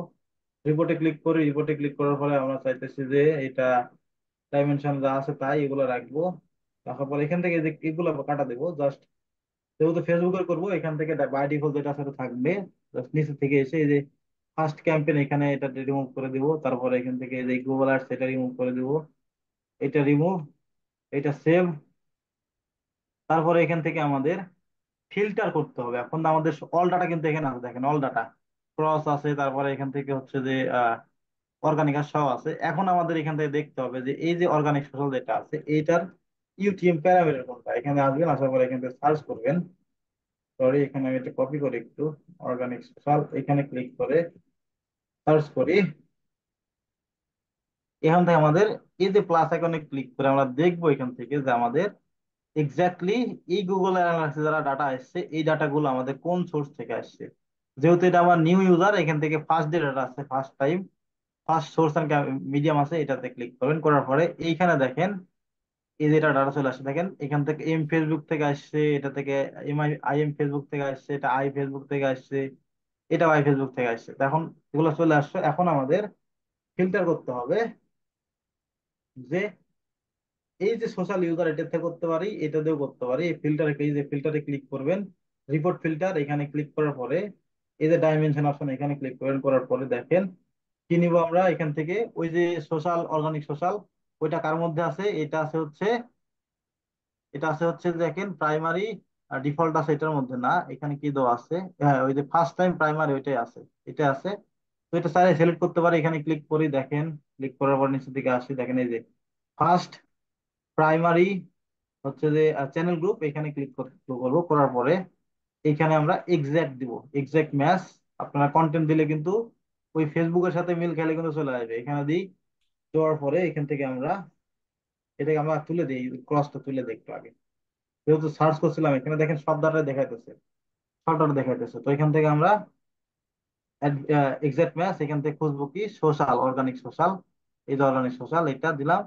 রিপোর্টে ক্লিক করি, রিপোর্টে ক্লিক করার পরে আমরা চাইতেছি যে এটা ডাইমেনশন যা আছে তাই এগুলো রাখবো। রাখার পরে এখান থেকে যে এগুলো কাটা দেবো জাস্ট, যেহেতু ফেসবুকের করবো এখান থেকে বাই ডিফল্ট যেটা সাথে থাকবে জাস্ট নিচে থেকে এসে এই যে ফার্স্ট ক্যাম্পেইন এখানে এটা রিমুভ করে দিব। তারপরে এখান থেকে এই যে গুগল অ্যাডস এটা রিমুভ করে দিব, এটা রিমুভ, এটা সেভ। তারপরে এখান থেকে আমাদের ফিল্টার করতে হবে। এখন আমাদের অল ডাটা কিন্তু এখানে আছে, দেখেন অল ডাটা ক্রস আছে, তারপরে এখান থেকে হচ্ছে যে অর্গানিক আর সব আছে। এখন আমাদের এখান থেকে দেখতে হবে যে এই যে অর্গানিক সোশ্যাল যেটা আছে এইটার ইউটিএম প্যারামিটার কোনটা। এখানে আসবেন, আসার পরে এখান থেকে সার্চ করবেন। সরি, এখানে আমি এটা কপি করি একটু। অর্গানিক সোশ্যাল এখানে ক্লিক করে সার্চ করি। এখান থেকে আমাদের এই যে প্লাস আইকনে ক্লিক করে আমরা দেখবো এখান থেকে যে আমাদের এক্স্যাক্টলি এই গুগল অ্যানালাইসিস যারা ডাটা আসছে এই ডাটাগুলো আমাদের কোন সোর্স থেকে আসছে। যেহেতু এটা আমার নিউ ইউজার, এখান থেকে ফার্স্ট যে ডাটা আছে, first time, first source and medium আছে, এটাতে ক্লিক করবেন। করার পরে এইখানে দেখেন এই যে এটা ডাটা চলে আসছে, দেখেন এখান থেকে এম ফেসবুক থেকে আসছে, এটা থেকে আই এম ফেসবুক থেকে আসছে, এটা আই ফেসবুক থেকে আসছে, এটা আই ফেসবুক থেকে আসছে। তো এখন এগুলো চলে আসছে, এখন আমাদের ফিল্টার করতে হবে যে এই যে সোশ্যাল ইউজার এটা থেকে করতে পারি, এটা দিয়েও করতে পারি। এই ফিল্টারে, এই যে ফিল্টারে ক্লিক করবেন, রিপোর্ট ফিল্টার, এখানে ক্লিক করার পরে এই যে ডাইমেনশন অপশন এখানে ক্লিক করবেন। করার পরে দেখেন কি নিব আমরা এখান থেকে, ওই যে সোশ্যাল, অর্গানিক সোশ্যাল, ওইটা কার মধ্যে আছে, এটা আছে হচ্ছে, এটা আছে হচ্ছে দেখেন প্রাইমারি ডিফল্ট আছে, এটার মধ্যে না। এখানে কি দেওয়া আছে, হ্যাঁ ওই যে ফার্স্ট টাইম প্রাইমারি ওইটাই আছে, এটা আছে। তো এটা চাইলে সিলেক্ট করতে পারি, এখানে ক্লিক করি, দেখেন ক্লিক করার পর নিচের দিকে আসি, দেখেন এই যে ফার্স্ট প্রাইমারি হচ্ছে যে চ্যানেল গ্রুপ, এখানে ক্লিক করবো। করার পরে এখানে আমরা এক্সাক্ট দিব, এক্সাক্ট ম্যাচ। আপনারা কন্টেন্ট দিলে কিন্তু ওই ফেসবুকের সাথে মিল খেলে কিন্তু চলে আসবে। এখানে দিই, দেওয়ার পরে এখান থেকে আমরা এটাকে আমরা তুলে দিই, ক্রসটা তুলে দিই একটু আগে। যেহেতু সার্চ করছিলাম এখানে দেখেন সব ডাটা দেখাইতেছে, সব ডাটা দেখাইতেছে। তো এখান থেকে আমরা এক্সাক্ট ম্যাচ, এখান থেকে খুঁজবো কি সোশ্যাল, অর্গানিক সোশ্যাল। এই যে অর্গানিক সোশ্যাল এটা দিলাম,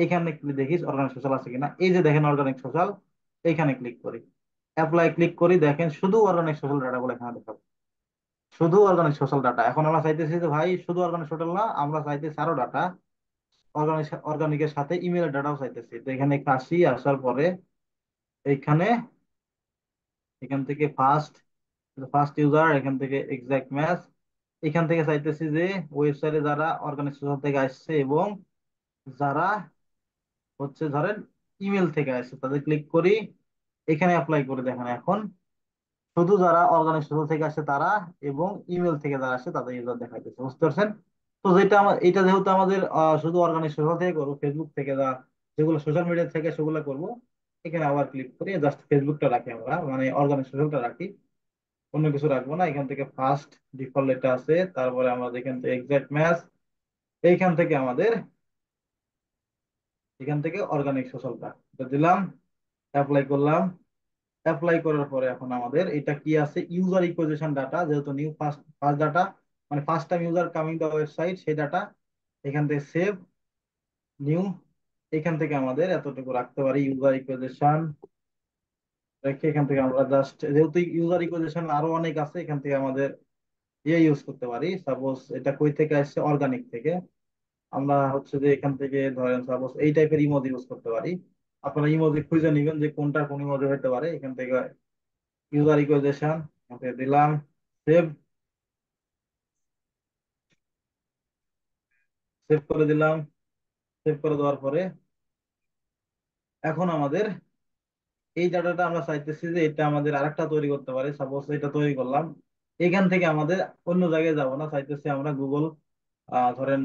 এখানে দেখি অর্গানিক সোশ্যাল আছে কিনা। এই যে দেখেন অর্গানিক সোশ্যাল, এখানে ক্লিক করি, অ্যাপ্লাই ক্লিক করি, দেখেন শুধু অর্গানিক সোশ্যাল ডাটা গুলো এখানে দেখাবো, শুধু অর্গানিক সোশ্যাল ডাটা। এখন আমরা চাইতেছি যে ভাই শুধু অর্গানিক সোশ্যাল না, আমরা চাইতেছি আরো ডাটা, অর্গানিক, অর্গানিকের সাথে ইমেলের ডাটাও চাইতেছি। তো এখানে আসি, আসার পরে এইখানে এখান থেকে ফার্স্ট, ফার্স্ট ইউজার, এখান থেকে এক্সাক্ট ম্যাচ, এখান থেকে চাইতেছি যে ওয়েবসাইটে যারা অর্গানিক সোশ্যাল থেকে আসছে এবং যারা হচ্ছে ধরেন ইমেল থেকে আসছে তাদের ক্লিক করি, এখানে অ্যাপ্লাই করে দেখেন এখন শুধু যারা অর্গানিক সোশ্যাল থেকে আসে তারা এবং ইমেল থেকে যারা আসে তাদের ইউজার দেখাইতেছে, বুঝতে পারছেন? তো যেটা এটা যেহেতু আমাদের শুধু অর্গানিক সোশ্যাল থেকে করবো, ফেসবুক থেকে যা যেগুলো সোশ্যাল মিডিয়া থেকে সেগুলো করবো, এখানে আবার ক্লিক করি, জাস্ট ফেসবুকটা রাখি আমরা, মানে অর্গানিক সোশ্যালটা রাখি, অন্য কিছু রাখবো না। এখান থেকে ফার্স্ট ডিফল্ট এটা আছে, তারপরে আমাদের এখান থেকে এক্সাক্ট ম্যাচ, এইখান থেকে আমাদের এখান থেকে অর্গানিক সোশ্যালটা এটা দিলাম, অ্যাপ্লাই করলাম। অ্যাপ্লাই করার পরে এখন আমাদের এটা কি আছে, ইউজার ইকুইজিশন ডাটা, যেহেতু নিউ ফার্স্ট ফার্স্ট ডাটা, মানে first time user coming the website, সেই ডাটা এখান থেকে সেভ, নিউ, এখান থেকে আমাদের এতটুকু রাখতে পারি ইউজার ইকুইজিশন রেখে। এখান থেকে আমরা জাস্ট, যেহেতু ইউজার ইকুইজিশন আরো অনেক আছে, এখান থেকে আমাদের ইয়ে ইউজ করতে পারি। সাপোজ এটা কই থেকে আসছে, অর্গানিক থেকে, আমরা হচ্ছে যে এখান থেকে ধরেন সাপোজ এই টাইপের ইমোজি ইউজ করতে পারি। আপনারা ইমোজি খুঁজে নিবেন যে কোনটা কোন ইমোজি হতে পারে। এখান থেকে ইউজার ইকুইজিশন এখান থেকে দিলাম, সেভ, সেভ করে দিলাম। সেভ করে দেওয়ার পরে এখন আমাদের এই ডাটাটা আমরা চাইতেছি যে এটা আমাদের আরেকটা তৈরি করতে পারে। সাপোজ এটা তৈরি করলাম, এখান থেকে আমাদের অন্য জায়গায় যাব না, চাইতেছি আমরা গুগল ধরেন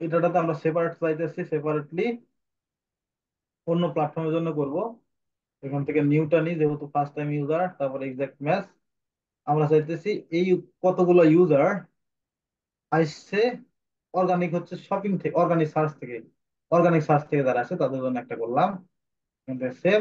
এই ডাটাটা আমরা সেপারেট চাইতেছি, সেপারেটলি অন্য প্ল্যাটফর্মের জন্য করব। এখান থেকে নিউটা নিই, যেহেতু ফার্স্ট টাইম ইউজার, তারপর এক্সাক্ট ম্যাচ। আমরা চাইতেছি এই কতগুলো ইউজার আসছে অর্গানিক হচ্ছে শপিং থেকে, অর্গানিক সার্চ থেকে, অর্গানিক সার্চ থেকে যারা আসে তাদের জন্য একটা করলাম, সেভ।